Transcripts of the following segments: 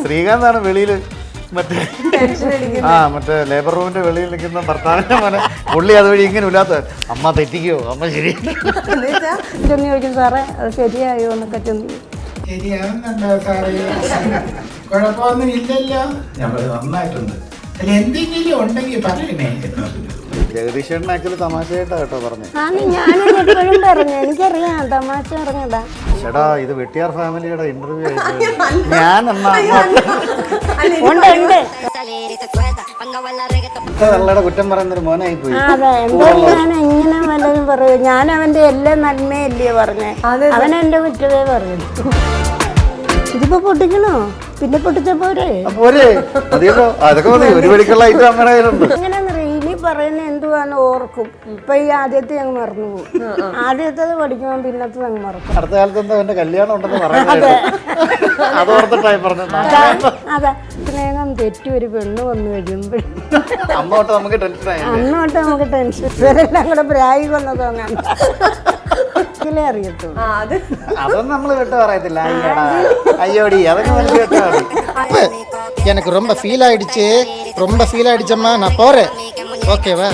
ശ്രീകാന്താണ് വെളിയില് മറ്റേ മറ്റേ ലേബർ റൂമിന്റെ വെളിയിൽ നിൽക്കുന്ന ഭർത്താവിന്റെ മോനെ പുള്ളി അതുവഴി ഇങ്ങനെ ഇല്ലാത്ത അമ്മ തെറ്റിക്കോ അമ്മ ശരി ചെന്ന് ചോദിക്കും സാറേ അത് ശരിയായോ എന്നൊക്കെ ചെന്ന് ശരിയാവുന്നുണ്ടോ സാറേ? കുഴപ്പമൊന്നും ഇല്ലല്ലോ. ഞാൻ നന്നായിട്ടുണ്ട്. അല്ല എന്തെങ്കിലും ഉണ്ടെങ്കിൽ പറയണേ. ജഗദീഷേട്ടൻ ആക്ച്വലി തമാശയായിട്ടാ കേട്ടോ പറഞ്ഞു. ഞാനും എപ്പോഴും പറഞ്ഞു എനിക്കറിയാം തമാശ പറഞ്ഞതാ. ചേട്ടാ ഇത് വെട്ടിയാർ ഫാമിലിയുടെ ഇന്റർവ്യൂ ആയിട്ട് ഞാൻ തള്ളയുടെ കുറ്റം പറയുന്നൊരു മോനായി പോയി. അതെ എന്തായാലും ഞാൻ എങ്ങനെ വല്ലതും പറയൂ. ഞാൻ അവന്റെ എല്ലാ നന്മയല്ലേ പറഞ്ഞേ, അവൻ എന്റെ കുറ്റമേ പറഞ്ഞു. ഇതിപ്പോ പൊട്ടിക്കണോ? പിന്നെ പൊട്ടിച്ച പോരെ പോരെ മതിയല്ലോ. അതൊക്കെ മതി. ഒരു വെടിക്കുള്ള ഐറ്റം അങ്ങനെ കയ്യിലുണ്ട്. എങ്ങനെയാന്നറിയാം ഇനി പറയുന്ന എന്തുവാന്ന് ഓർക്കും. ഇപ്പൊ ഈ ആദ്യത്തെ അങ്ങ് മറന്നു പോകും. ആദ്യത്തേത് പഠിക്കുമ്പോൾ പിന്നത്തെ അങ്ങ് മറക്കും. അടുത്ത കാലത്ത് എന്താ എന്റെ കല്യാണം ഉണ്ടെന്ന് പറയുന്നത് അതോർത്തിട്ടായി പറഞ്ഞത്. അതെ സ്നേഹം തെറ്റി ഒരു പെണ്ണ് വന്നു കഴിയുമ്പോൾ അന്നോട്ട് നമുക്ക് ടെൻഷനായി. അന്നോട്ട് നമുക്ക് ടെൻഷൻ ഇവരെല്ലാം കൂടെ പ്രായി വന്നു തോന്നാൻ അറിയത്തുള്ളൂ. അതൊന്നും നമ്മള് വിട്ട് പറയത്തില്ല. അയ്യോടി അതൊക്കെ നമുക്ക് വിട്ടാ எனக்கு ரொம்ப ஃபீல் ஆயிடுச்சு, ரொம்ப ஃபீல் ஆயிடுச்சம்மா, நான் போறேன். ஓகேவா?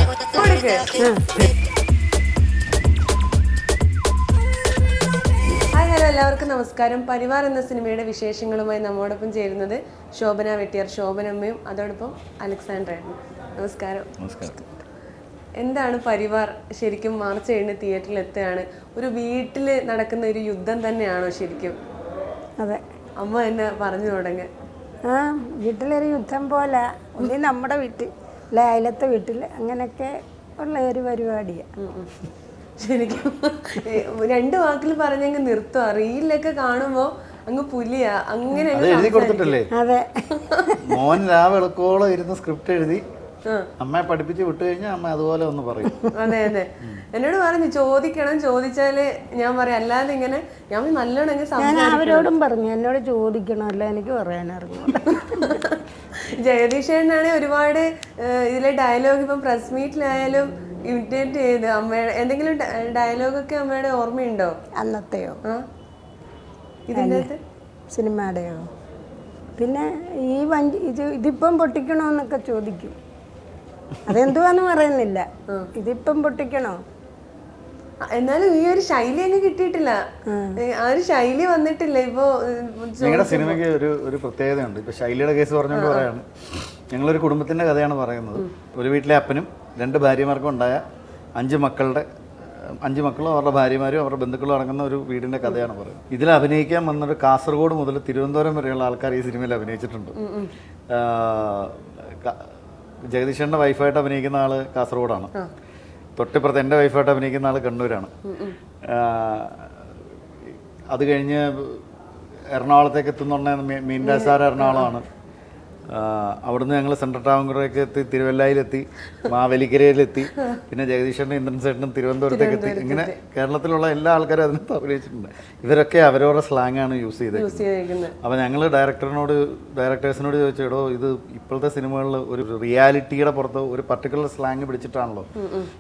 ഹലോ എല്ലാവർക്കും നമസ്കാരം. പരിവാർ എന്ന സിനിമയുടെ വിശേഷങ്ങളുമായി നമ്മോടൊപ്പം ചേരുന്നത് ശോഭന വെട്ടിയാർ, ശോഭനമ്മയും അതോടൊപ്പം അലക്സാണ്ടറായിരുന്നു. നമസ്കാരം. എന്താണ് പരിവാർ? ശരിക്കും മാർച്ച് 7 തിയേറ്ററിൽ എത്തുകയാണ്. ഒരു വീട്ടിൽ നടക്കുന്ന ഒരു യുദ്ധം തന്നെയാണോ ശരിക്കും? അതെ അമ്മ എന്നെ പറഞ്ഞു തുടങ്ങി. ആ വീട്ടിലൊരു യുദ്ധം പോലെ ഒന്നി നമ്മുടെ വീട്ടിൽ അല്ലെ അയലത്തെ വീട്ടിൽ അങ്ങനെയൊക്കെ ഉള്ള ഒരു പരിപാടിയാണ്. ശരിക്കും 2 വാക്കിൽ പറഞ്ഞങ്ങ് നിർത്തുക. റീലിലൊക്കെ കാണുമ്പോ അങ്ങ് പുലിയാ അങ്ങനെ എഴുതി കൊടുത്തിട്ടല്ലേ? അതെ മോൻ രാവിളക്കോളം ഇരുന്ന് സ്ക്രിപ്റ്റ് എഴുതി അമ്മയെ പഠിപ്പിച്ച് വിട്ടു കഴിഞ്ഞാൽ അമ്മ അതുപോലെ ഒന്ന് പറയും. അതെ അതെ എന്നോട് പറഞ്ഞു ചോദിക്കണം, ചോദിച്ചാല് ഞാൻ പറയാം. അല്ലാതെ ഇങ്ങനെ ഞാൻ നല്ലോണം ഞാൻ അവരോടും പറഞ്ഞു എന്നോട് ചോദിക്കണമല്ലോ എനിക്ക് പറയാനറിഞ്ഞു. ജഗദീഷേട്ടനാണെങ്കിൽ ഒരുപാട് ഇതിലെ ഡയലോഗ് ഇപ്പം പ്രസ് മീറ്റിലായാലും ഇമിറ്റേറ്റ് ചെയ്ത് അമ്മയുടെ എന്തെങ്കിലും ഡയലോഗൊക്കെ അമ്മയുടെ ഓർമ്മയുണ്ടോ? അന്നത്തെയോ ഇതിൻ്റെ സിനിമയുടെയോ? പിന്നെ ഈ ഇതിപ്പം പൊട്ടിക്കണോന്നൊക്കെ ചോദിക്കും. അതെന്തുവാന്ന് പറയുന്നില്ല. ഇതിപ്പം പൊട്ടിക്കണോ? എന്നാലും ഈ ഒരു ശൈലി അങ്ങ് കിട്ടിയിട്ടില്ല. ആ ഒരു ശൈലി വന്നിട്ടില്ല. ഇപ്പോ ഞങ്ങളുടെ സിനിമയ്ക്ക് ഒരു പ്രത്യേകതയുണ്ട്. ഇപ്പൊ ശൈലിയുടെ കേസ് പറഞ്ഞുകൊണ്ട് പറയാണ്. ഞങ്ങളൊരു കുടുംബത്തിന്റെ കഥയാണ് പറയുന്നത്. ഒരു വീട്ടിലെ അപ്പനും 2 ഭാര്യമാർക്കും ഉണ്ടായ 5 മക്കളും അവരുടെ ഭാര്യമാരും അവരുടെ ബന്ധുക്കളും അടങ്ങുന്ന ഒരു വീടിന്റെ കഥയാണ് പറയുന്നത്. ഇതിൽ അഭിനയിക്കാൻ വന്നൊരു കാസർഗോഡ് മുതൽ തിരുവനന്തപുരം വരെയുള്ള ആൾക്കാർ ഈ സിനിമയിൽ അഭിനയിച്ചിട്ടുണ്ട്. ജഗദീഷേട്ടൻ്റെ വൈഫായിട്ട് അഭിനയിക്കുന്ന ആള് കാസർഗോഡാണ്. തൊട്ടിപ്പുറത്ത് എൻ്റെ വൈഫായിട്ട് അഭിനയിക്കുന്ന ആള് കണ്ണൂരാണ്. അത് കഴിഞ്ഞ് എറണാകുളത്തേക്ക് എത്തുന്നുണ്ടെങ്കിൽ മീൻരാജ് സാർ എറണാകുളമാണ്. അവിടുന്ന് ഞങ്ങൾ സെൻട്രൽ ട്രാവൻകൂറിലേക്ക് എത്തി, തിരുവല്ലയിലെത്തി, മാവേലിക്കരയിലെത്തി, പിന്നെ ജഗദീഷേട്ടനും ഇന്ദ്രൻസേട്ടനും തിരുവനന്തപുരത്തേക്ക് എത്തി. ഇങ്ങനെ കേരളത്തിലുള്ള എല്ലാ ആൾക്കാരും അതിനകത്ത് അഭിനയിച്ചിട്ടുണ്ട്. ഇവരൊക്കെ അവരവരുടെ സ്ലാങ്ങാണ് യൂസ് ചെയ്തേക്കുന്നത്. അപ്പോൾ ഞങ്ങൾ ഡയറക്ടേഴ്സിനോട് ചോദിച്ചോ ഇത് ഇപ്പോഴത്തെ സിനിമകളിൽ ഒരു റിയാലിറ്റിയുടെ പുറത്ത് ഒരു പർട്ടിക്കുലർ സ്ലാങ് പിടിച്ചിട്ടാണല്ലോ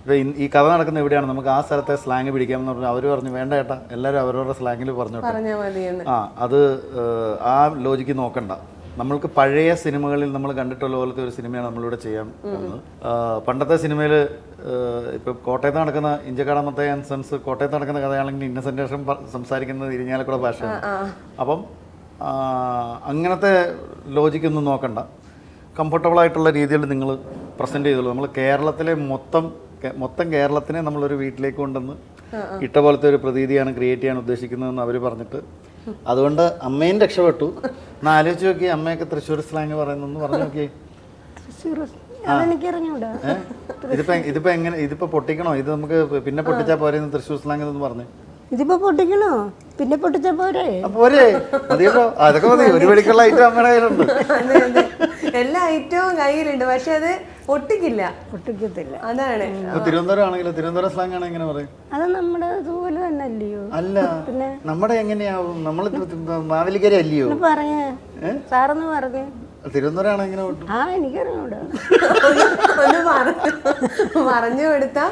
ഇപ്പോൾ ഈ കഥ നടക്കുന്ന എവിടെയാണ്, നമുക്ക് ആ സ്ഥലത്തെ സ്ലാങ് പിടിക്കാമെന്ന് പറഞ്ഞു. അവർ പറഞ്ഞു വേണ്ട ഏട്ടാ എല്ലാവരും അവരവരുടെ സ്ലാങ്ങിൽ പറഞ്ഞോട്ടെ. അത് ആ ലോജിക്ക് നോക്കണ്ട. നമ്മൾക്ക് പഴയ സിനിമകളിൽ നമ്മൾ കണ്ടിട്ടുള്ള പോലത്തെ ഒരു സിനിമയാണ് നമ്മളിവിടെ ചെയ്യാൻ പോകുന്നത്. പണ്ടത്തെ സിനിമയിൽ ഇപ്പോൾ കോട്ടയത്ത് നടക്കുന്ന ഇഞ്ചക്കാടമത്തെ ആൻഡ് സൺസ് കോട്ടയത്ത് നടക്കുന്ന കഥയാണെങ്കിൽ ഇന്നസെൻറ്റേഷൻ സംസാരിക്കുന്നത് ഇരിഞ്ഞാലക്കുട ഭാഷയാണ്. അപ്പം അങ്ങനത്തെ ലോജിക്കൊന്നും നോക്കണ്ട. കംഫർട്ടബിളായിട്ടുള്ള രീതിയിൽ നിങ്ങൾ പ്രസൻറ്റ് ചെയ്തോളൂ. നമ്മൾ കേരളത്തിലെ മൊത്തം കേരളത്തിനെ നമ്മളൊരു വീട്ടിലേക്ക് കൊണ്ടുവന്ന് ഇട്ട പോലത്തെ ഒരു പ്രതീതിയാണ് ക്രിയേറ്റ് ചെയ്യാൻ ഉദ്ദേശിക്കുന്നതെന്ന് അവർ പറഞ്ഞിട്ട്, അതുകൊണ്ട് അമ്മയും രക്ഷപ്പെട്ടു. എന്നാൽ ആലോചിച്ച് നോക്കി അമ്മയൊക്കെ തൃശ്ശൂർ സ്ലാങ് പറയുന്നു പറഞ്ഞു നോക്കി. ഇതിപ്പോ എങ്ങനെ ഇതിപ്പോ പൊട്ടിക്കണോ? ഇത് നമുക്ക് പിന്നെ പൊട്ടിച്ചാൽ പോരെ തൃശ്ശൂർ സ്ലാങ് എന്ന് പറഞ്ഞു. ഇതിപ്പോ പൊട്ടിക്കണോ? പിന്നെ പൊട്ടിച്ചാ പോരെ പോരെ മതിയല്ലോ. അതൊക്കെ മതി. ഒരു വെടിക്കുള്ള ഐറ്റം അമ്മയുടെ കയ്യിലുണ്ട്. എല്ലാ ഐറ്റവും കയ്യിലുണ്ട്. പക്ഷെ അത് പൊട്ടിക്കത്തില്ല. അതാണ്. തിരുവനന്തപുരം ആണെങ്കിലും തിരുവനന്തപുരം സ്ലാങ് ആണ് എങ്ങനെ പറയും? അത് നമ്മുടെ അതുപോലെ തന്നെ അല്ലയോ? അല്ല നമ്മുടെ എങ്ങനെയാവും? നമ്മള് മാവേലിക്കര അല്ലയോ? പറഞ്ഞേ സാറെന്ന് പറഞ്ഞു. തിരുവനന്തപുരമാണ് ഇങ്ങനെ വിട്ടു. എനിക്കറിഞ്ഞൂടാ. ഒന്ന് പറഞ്ഞു കൊടുത്താ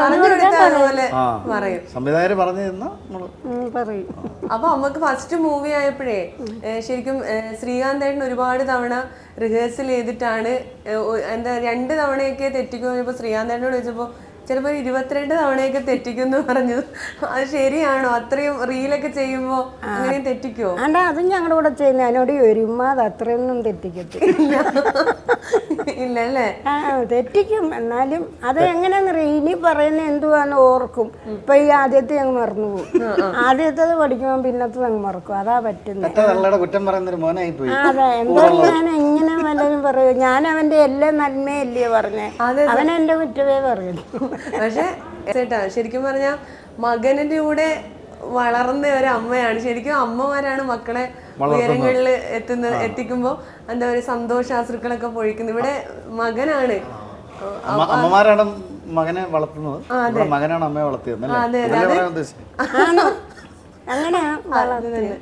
അതുപോലെ പറയും. സംവിധായകർ പറഞ്ഞു തന്നാ പറയും. അപ്പൊ അമ്മക്ക് ഫസ്റ്റ് മൂവി ആയപ്പോഴേ ശരിക്കും ശ്രീകാന്തേട്ടൻ ഒരുപാട് തവണ റിഹേഴ്സൽ ചെയ്തിട്ടാണ് എന്താ 2 തവണയൊക്കെ തെറ്റിക്കുമ്പോൾ ശ്രീകാന്തേട്ടനോട് ചോദിച്ചപ്പോ ചിലപ്പോൾ 22 തവണയൊക്കെ തെറ്റിക്കുമെന്ന് പറഞ്ഞു. അത് ശരിയാണോ? അത്രയും റീലൊക്കെ ചെയ്യുമ്പോ അങ്ങനെയും തെറ്റിക്കോ? ആണ്ടാ അതും ഞങ്ങളുടെ കൂടെ ചെയ്യുന്ന എന്നോട് ചോദിക്കും അത് അത്രയൊന്നും തെറ്റിക്കത്തില്ല. ഇല്ലല്ലേ? തെറ്റിക്കും. എന്നാലും അത് എങ്ങനെയാണെന്നറിയാം, ഇനി പറയുന്ന എന്തുവാന്ന് ഓർക്കും. ഇപ്പൊ ഈ ആദ്യത്തെ അങ്ങ് മറന്നുപോകും. ആദ്യത്തേത് പഠിക്കുമ്പോൾ പിന്നത്തത് അങ്ങ് മറക്കും. അതാ പറ്റുന്നത്. കുറ്റം പറയുന്നൊരു മോനായി പോയി. അതെ, എന്തായാലും ഞാൻ എങ്ങനെ വല്ലതും പറയും. ഞാൻ അവന്റെ എല്ലാ നന്മയല്ലേ പറഞ്ഞേ, അവൻ എന്റെ കുറ്റമേ പറയുന്നു. പക്ഷെ ചേട്ടാ ശരിക്കും പറഞ്ഞാ മകനിന്റെ കൂടെ വളർന്ന ഒരു അമ്മയാണ്. ശരിക്കും അമ്മമാരാണ് മക്കളെ ഉയരങ്ങളിൽ എത്തിക്കുമ്പോ എന്താ പറയുക സന്തോഷാശ്രുക്കളൊക്കെ പൊഴിക്കുന്നത്. ഇവിടെ മകനാണ്, അമ്മമാരാണ് മകനെ വളർത്തുന്നത്, മകനാണ് അമ്മയെ വളർത്തിയത്. അങ്ങനെയാ വളർത്തുന്നത്.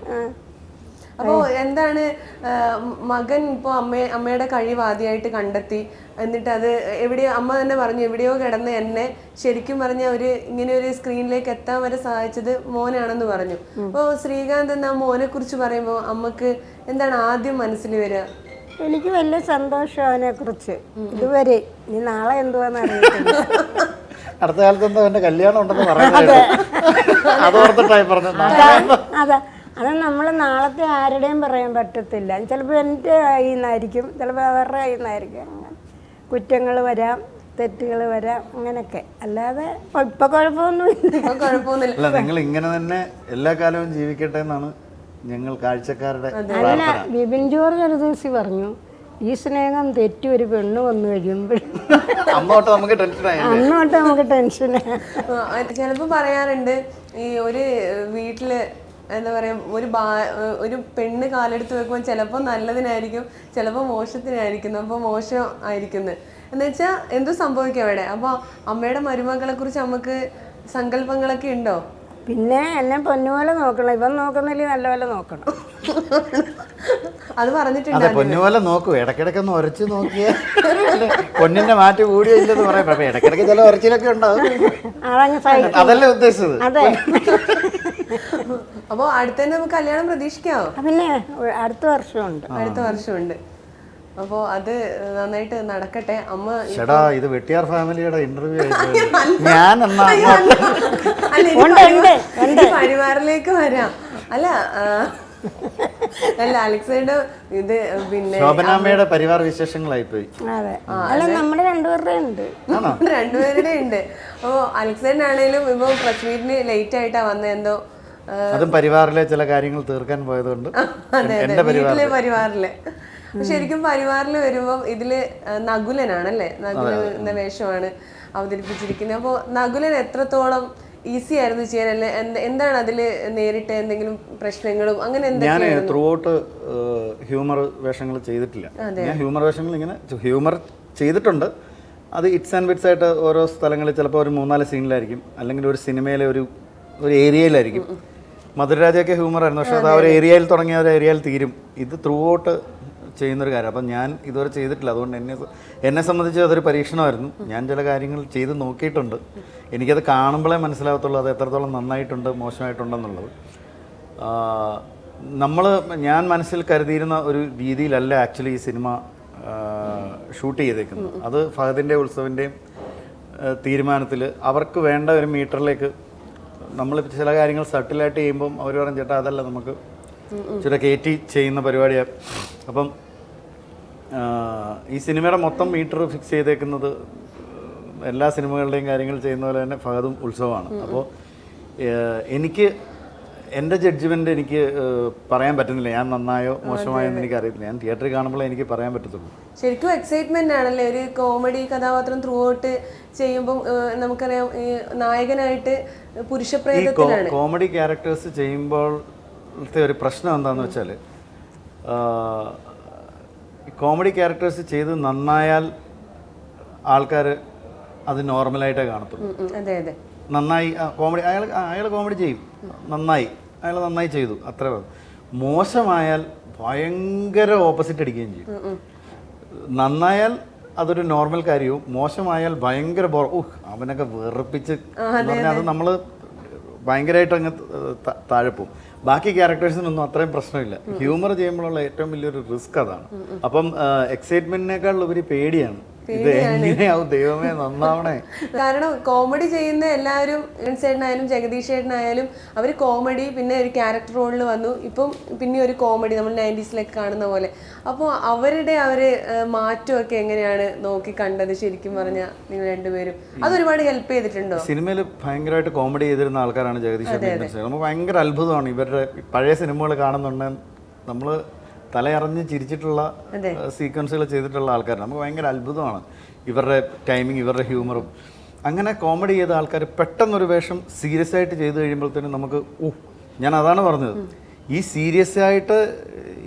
അപ്പോൾ എന്താണ് മകൻ ഇപ്പോൾ അമ്മയുടെ കഴിവ് ആദ്യമായിട്ട് കണ്ടെത്തി, എന്നിട്ട് അത് എവിടെയോ അമ്മ തന്നെ പറഞ്ഞു എവിടെയോ കിടന്ന് എന്നെ ശരിക്കും പറഞ്ഞ ഇങ്ങനെ ഒരു സ്ക്രീനിലേക്ക് എത്താൻ വരെ സഹായിച്ചത് മോനാണെന്ന് പറഞ്ഞു. അപ്പോൾ ശ്രീകാന്ത് എന്ന മോനെ കുറിച്ച് പറയുമ്പോൾ അമ്മക്ക് എന്താണ് ആദ്യം മനസ്സിൽ വരിക? എനിക്ക് വലിയ സന്തോഷം അവനെ കുറിച്ച് ഇതുവരെ. ഇനി നാളെ എന്തുവാന്ന് അറിയത്തില്ല. അടുത്ത കാലത്ത് എന്തോ എന്റെ കല്യാണം ഉണ്ടെന്ന് പറയുന്നത് അതോർത്തിട്ടായി പറഞ്ഞു. അതെ, അത് നമ്മൾ നാളത്തെ ആരുടെയും പറയാൻ പറ്റത്തില്ല. ചിലപ്പോൾ എൻ്റെ കയ്യിൽ നിന്നായിരിക്കും, ചിലപ്പോൾ അവരുടെ കയ്യിൽ നിന്നായിരിക്കും. അങ്ങനെ കുറ്റങ്ങൾ വരാം, തെറ്റുകൾ വരാം, അങ്ങനെയൊക്കെ. അല്ലാതെ ഇപ്പൊ കുഴപ്പമൊന്നുമില്ല. അല്ല, നിങ്ങൾ ഇങ്ങനെ തന്നെ എല്ലാ കാലവും ജീവിക്കട്ടെ എന്നാണ് ഞങ്ങൾ കാഴ്ചക്കാരുടെ. അല്ല, ബിബിൻ ജോർജ് ഒരു ദിവസം പറഞ്ഞു, ഈ സ്നേഹം തെറ്റി ഒരു പെണ്ണ് വന്നു കഴിയുമ്പോൾ അന്നോട്ട് നമുക്ക് ടെൻഷനാണ്. ചിലപ്പോൾ പറയാറുണ്ട് ഈ ഒരു വീട്ടില് എന്താ പറയാ ഒരു പെണ്ണ് കാലെടുത്ത് വെക്കുമ്പോൾ ചിലപ്പോൾ നല്ലതിനായിരിക്കും, ചിലപ്പോൾ മോശത്തിനായിരിക്കും. അപ്പോൾ മോശം ആയിരിക്കുന്നത് എന്ന് വെച്ചാൽ എന്തോ സംഭവിക്കും അവിടെ. അപ്പോൾ അമ്മയുടെ മരുമകളെ കുറിച്ച് നമുക്ക് സങ്കല്പങ്ങളൊക്കെ ഉണ്ടോ? പിന്നെ എന്നെ പൊന്നുപോലെ നോക്കണം. ഇവൻ നോക്കുന്നില്ല, നല്ലപോലെ നോക്കണം. അത് പറഞ്ഞിട്ടുണ്ട്. പൊന്നുപോലെ നോക്കൂ, ഇടയ്ക്കിടയ്ക്കൊന്ന് ഉരച്ച് നോക്കിയേ പൊന്നിന്റെ മാറ്റി കൂടിയോ ഇല്ലെന്ന് പറയാം. പക്ഷേ ഇടയ്ക്കിടയ്ക്ക് ചില ഉരച്ചിലൊക്കെ ഉണ്ടാവും. അതല്ലേ ഉദ്ദേശിച്ചത്. അതെ. അപ്പോൾ അടുത്തന്നെ നമുക്ക് കല്യാണം പ്രതീക്ഷിക്കാമോ? പിന്നെ അടുത്ത വർഷമുണ്ട്. അടുത്ത വർഷമുണ്ട്. അപ്പോൾ അത് നന്നായിട്ട് നടക്കട്ടെ. അമ്മ ചേട്ടാ, ഇത് വെട്ടിയാർ ഫാമിലിയുടെ ഇന്റർവ്യൂ ഞാൻ പരിവാറിലേക്ക് വരാം. അല്ല അലക്സയുടെ ഇത് പിന്നെ ശോഭനാമ്മയുടെ പരിവാർ വിശേഷങ്ങളായി പോയി. അതെ, അല്ല നമ്മുടെ രണ്ടുപേരുടെ ഉണ്ട്. അപ്പോൾ അലക്സേനാണേലും ഇപ്പൊ പ്രസ് മീറ്റിന് ലേറ്റ് ആയിട്ടാ വന്നത്. എന്തോ അതും പരിവാറിലെ ചില കാര്യങ്ങൾ തീർക്കാൻ പോയതുകൊണ്ട്. വീട്ടിലെ പരിവാറിലെ ശരിക്കും പരിവാറിൽ വരുമ്പം ഇതില് നകുലനാണല്ലേ, നകുലന്റെ വേഷമാണ് അവതരിപ്പിച്ചിരിക്കുന്നത്. അപ്പോൾ നകുലൻ എത്രത്തോളം ഈസി ആയിരുന്നു ചെയ്യാൻ? അല്ലേ എന്താണ് അതില് നേരിട്ട എന്തെങ്കിലും പ്രശ്നങ്ങളും അങ്ങനെ ഞാൻ ത്രൂ ഔട്ട് ഹ്യൂമർ വേഷങ്ങൾ ചെയ്തിട്ടില്ല. ഞാൻ ഹ്യൂമർ വേഷങ്ങൾ ഇങ്ങനെ ഹ്യൂമർ ചെയ്തിട്ടുണ്ട്. അത് ഇറ്റ്സ് ആൻഡ് ബിറ്റ്സ് ആയിട്ട് ഓരോ സ്ഥലങ്ങളിൽ ചിലപ്പോൾ ഒരു 3-4 സീനിലായിരിക്കും, അല്ലെങ്കിൽ ഒരു സിനിമയിലെ ഒരു ഏരിയയിലായിരിക്കും. മധുരരാജയൊക്കെ ഹ്യൂമറായിരുന്നു, പക്ഷെ അത് ആ ഒരു ഏരിയയിൽ തുടങ്ങിയ ഒരു ഏരിയയിൽ തീരും. ഇത് ത്രൂ ഔട്ട് ചെയ്യുന്നൊരു കാര്യം. അപ്പം ഞാൻ ഇതുവരെ ചെയ്തിട്ടില്ല. അതുകൊണ്ട് എന്നെ സംബന്ധിച്ച് അതൊരു പരീക്ഷണമായിരുന്നു. ഞാൻ ചില കാര്യങ്ങൾ ചെയ്ത് നോക്കിയിട്ടുണ്ട്. എനിക്കത് കാണുമ്പോഴേ മനസ്സിലാകത്തുള്ളൂ അത് എത്രത്തോളം നന്നായിട്ടുണ്ട് മോശമായിട്ടുണ്ടെന്നുള്ളത്. ഞാൻ മനസ്സിൽ കരുതിയിരുന്ന ഒരു രീതിയിലല്ല ആക്ച്വലി ഈ സിനിമ ഷൂട്ട് ചെയ്തേക്കുന്നത്. അത് ഫഹദിൻ്റെ ഉത്സവിൻ്റെയും തീരുമാനത്തിൽ അവർക്ക് വേണ്ട ഒരു മീറ്ററിലേക്ക് നമ്മൾ ചില കാര്യങ്ങൾ സട്ടിലായിട്ട് ചെയ്യുമ്പം അവർ പറഞ്ഞു, ചേട്ടാ അതല്ല നമുക്ക് ചില കയറ്റി ചെയ്യുന്ന പരിപാടിയാണ്. അപ്പം ഈ സിനിമയുടെ മൊത്തം മീറ്റർ ഫിക്സ് ചെയ്തേക്കുന്നത് എല്ലാ സിനിമകളുടെയും കാര്യങ്ങൾ ചെയ്യുന്ന പോലെ തന്നെ ഫഹദും ഉത്സവമാണ്. അപ്പോൾ എനിക്ക് എൻ്റെ ജഡ്ജ്മെൻ്റ് എനിക്ക് പറയാൻ പറ്റുന്നില്ല. ഞാൻ നന്നായോ മോശമായോ എന്ന് എനിക്ക് അറിയത്തില്ല. ഞാൻ തിയേറ്ററിൽ കാണുമ്പോഴേ എനിക്ക് പറയാൻ പറ്റത്തുള്ളൂ. ശരിക്കും എക്സൈറ്റ്മെന്റ് ആണല്ലേ ഒരു കോമഡി കഥാപാത്രം ത്രൂ ഔട്ട് ചെയ്യുമ്പം. നമുക്കറിയാം ഈ നായകനായിട്ട് പുരുഷപ്രേതത്തിലാണ്. കോമഡി ക്യാരക്ടേഴ്സ് ചെയ്യുമ്പോഴത്തെ ഒരു പ്രശ്നം എന്താണെന്ന് വെച്ചാൽ, കോമഡി ക്യാരക്ടേഴ്സ് ചെയ്ത് നന്നായാൽ ആൾക്കാർ അത് നോർമലായിട്ടേ കാണത്തുള്ളൂ. നന്നായി കോമഡി അയാൾ കോമഡി ചെയ്യും, നന്നായി അയാൾ നന്നായി ചെയ്തു, അത്രേ. മോശമായാൽ ഭയങ്കര ഓപ്പോസിറ്റ് അടിക്കുകയും ചെയ്യും. നന്നായാൽ അതൊരു നോർമൽ കാര്യവും, മോശമായാൽ ഭയങ്കര അവനൊക്കെ വെറുപ്പിച്ച് പറഞ്ഞാൽ അത് നമ്മൾ ഭയങ്കരമായിട്ട് അങ്ങ് താഴെ പോകും. ബാക്കി ക്യാരക്ടേഴ്സിനൊന്നും അത്രയും പ്രശ്നമില്ല. ഹ്യൂമർ ചെയ്യുമ്പോഴുള്ള ഏറ്റവും വലിയൊരു റിസ്ക് അതാണ്. അപ്പം എക്സൈറ്റ്മെന്റിനേക്കാൾ ഉപരി പേടിയാണ്, ഇത് എങ്ങനെയാവും ദൈവമേ നന്നാവണേ. കാരണം കോമഡി ചെയ്യുന്ന എല്ലാവരും ചേട്ടനായാലും ജഗദീഷ് ചേട്ടനായാലും അവർ കോമഡി പിന്നെ ഒരു ക്യാരക്ടർ റോളിൽ വന്നു, ഇപ്പം പിന്നെ ഒരു കോമഡി നമ്മൾ 90s കാണുന്ന പോലെ. അപ്പോൾ അവരുടെ മാറ്റമൊക്കെ എങ്ങനെയാണ് നോക്കി കണ്ടത് ശരിക്കും പറഞ്ഞാൽ നിങ്ങൾ രണ്ടുപേരും? അതൊരുപാട് ഹെൽപ്പ് ചെയ്തിട്ടുണ്ടോ? സിനിമയിൽ ഭയങ്കരമായിട്ട് കോമഡി ചെയ്തിരുന്ന ആൾക്കാരാണ് ജഗദീഷ് ചേട്ടൻ. നമുക്ക് ഭയങ്കര അത്ഭുതമാണ് ഇവരുടെ പഴയ സിനിമകൾ കാണുന്നുണ്ടെങ്കിൽ നമ്മൾ തലയറിഞ്ഞ് ചിരിച്ചിട്ടുള്ള സീക്വൻസുകൾ ചെയ്തിട്ടുള്ള ആൾക്കാർ. നമുക്ക് ഭയങ്കര അത്ഭുതമാണ് ഇവരുടെ ടൈമിങ്, ഇവരുടെ ഹ്യൂമറും. അങ്ങനെ കോമഡി ചെയ്ത ആൾക്കാർ പെട്ടെന്നൊരു വേഷം സീരിയസ് ആയിട്ട് ചെയ്ത് കഴിയുമ്പോഴത്തേനും നമുക്ക് ഞാൻ അതാണ് പറഞ്ഞത്, ഈ സീരിയസ് ആയിട്ട്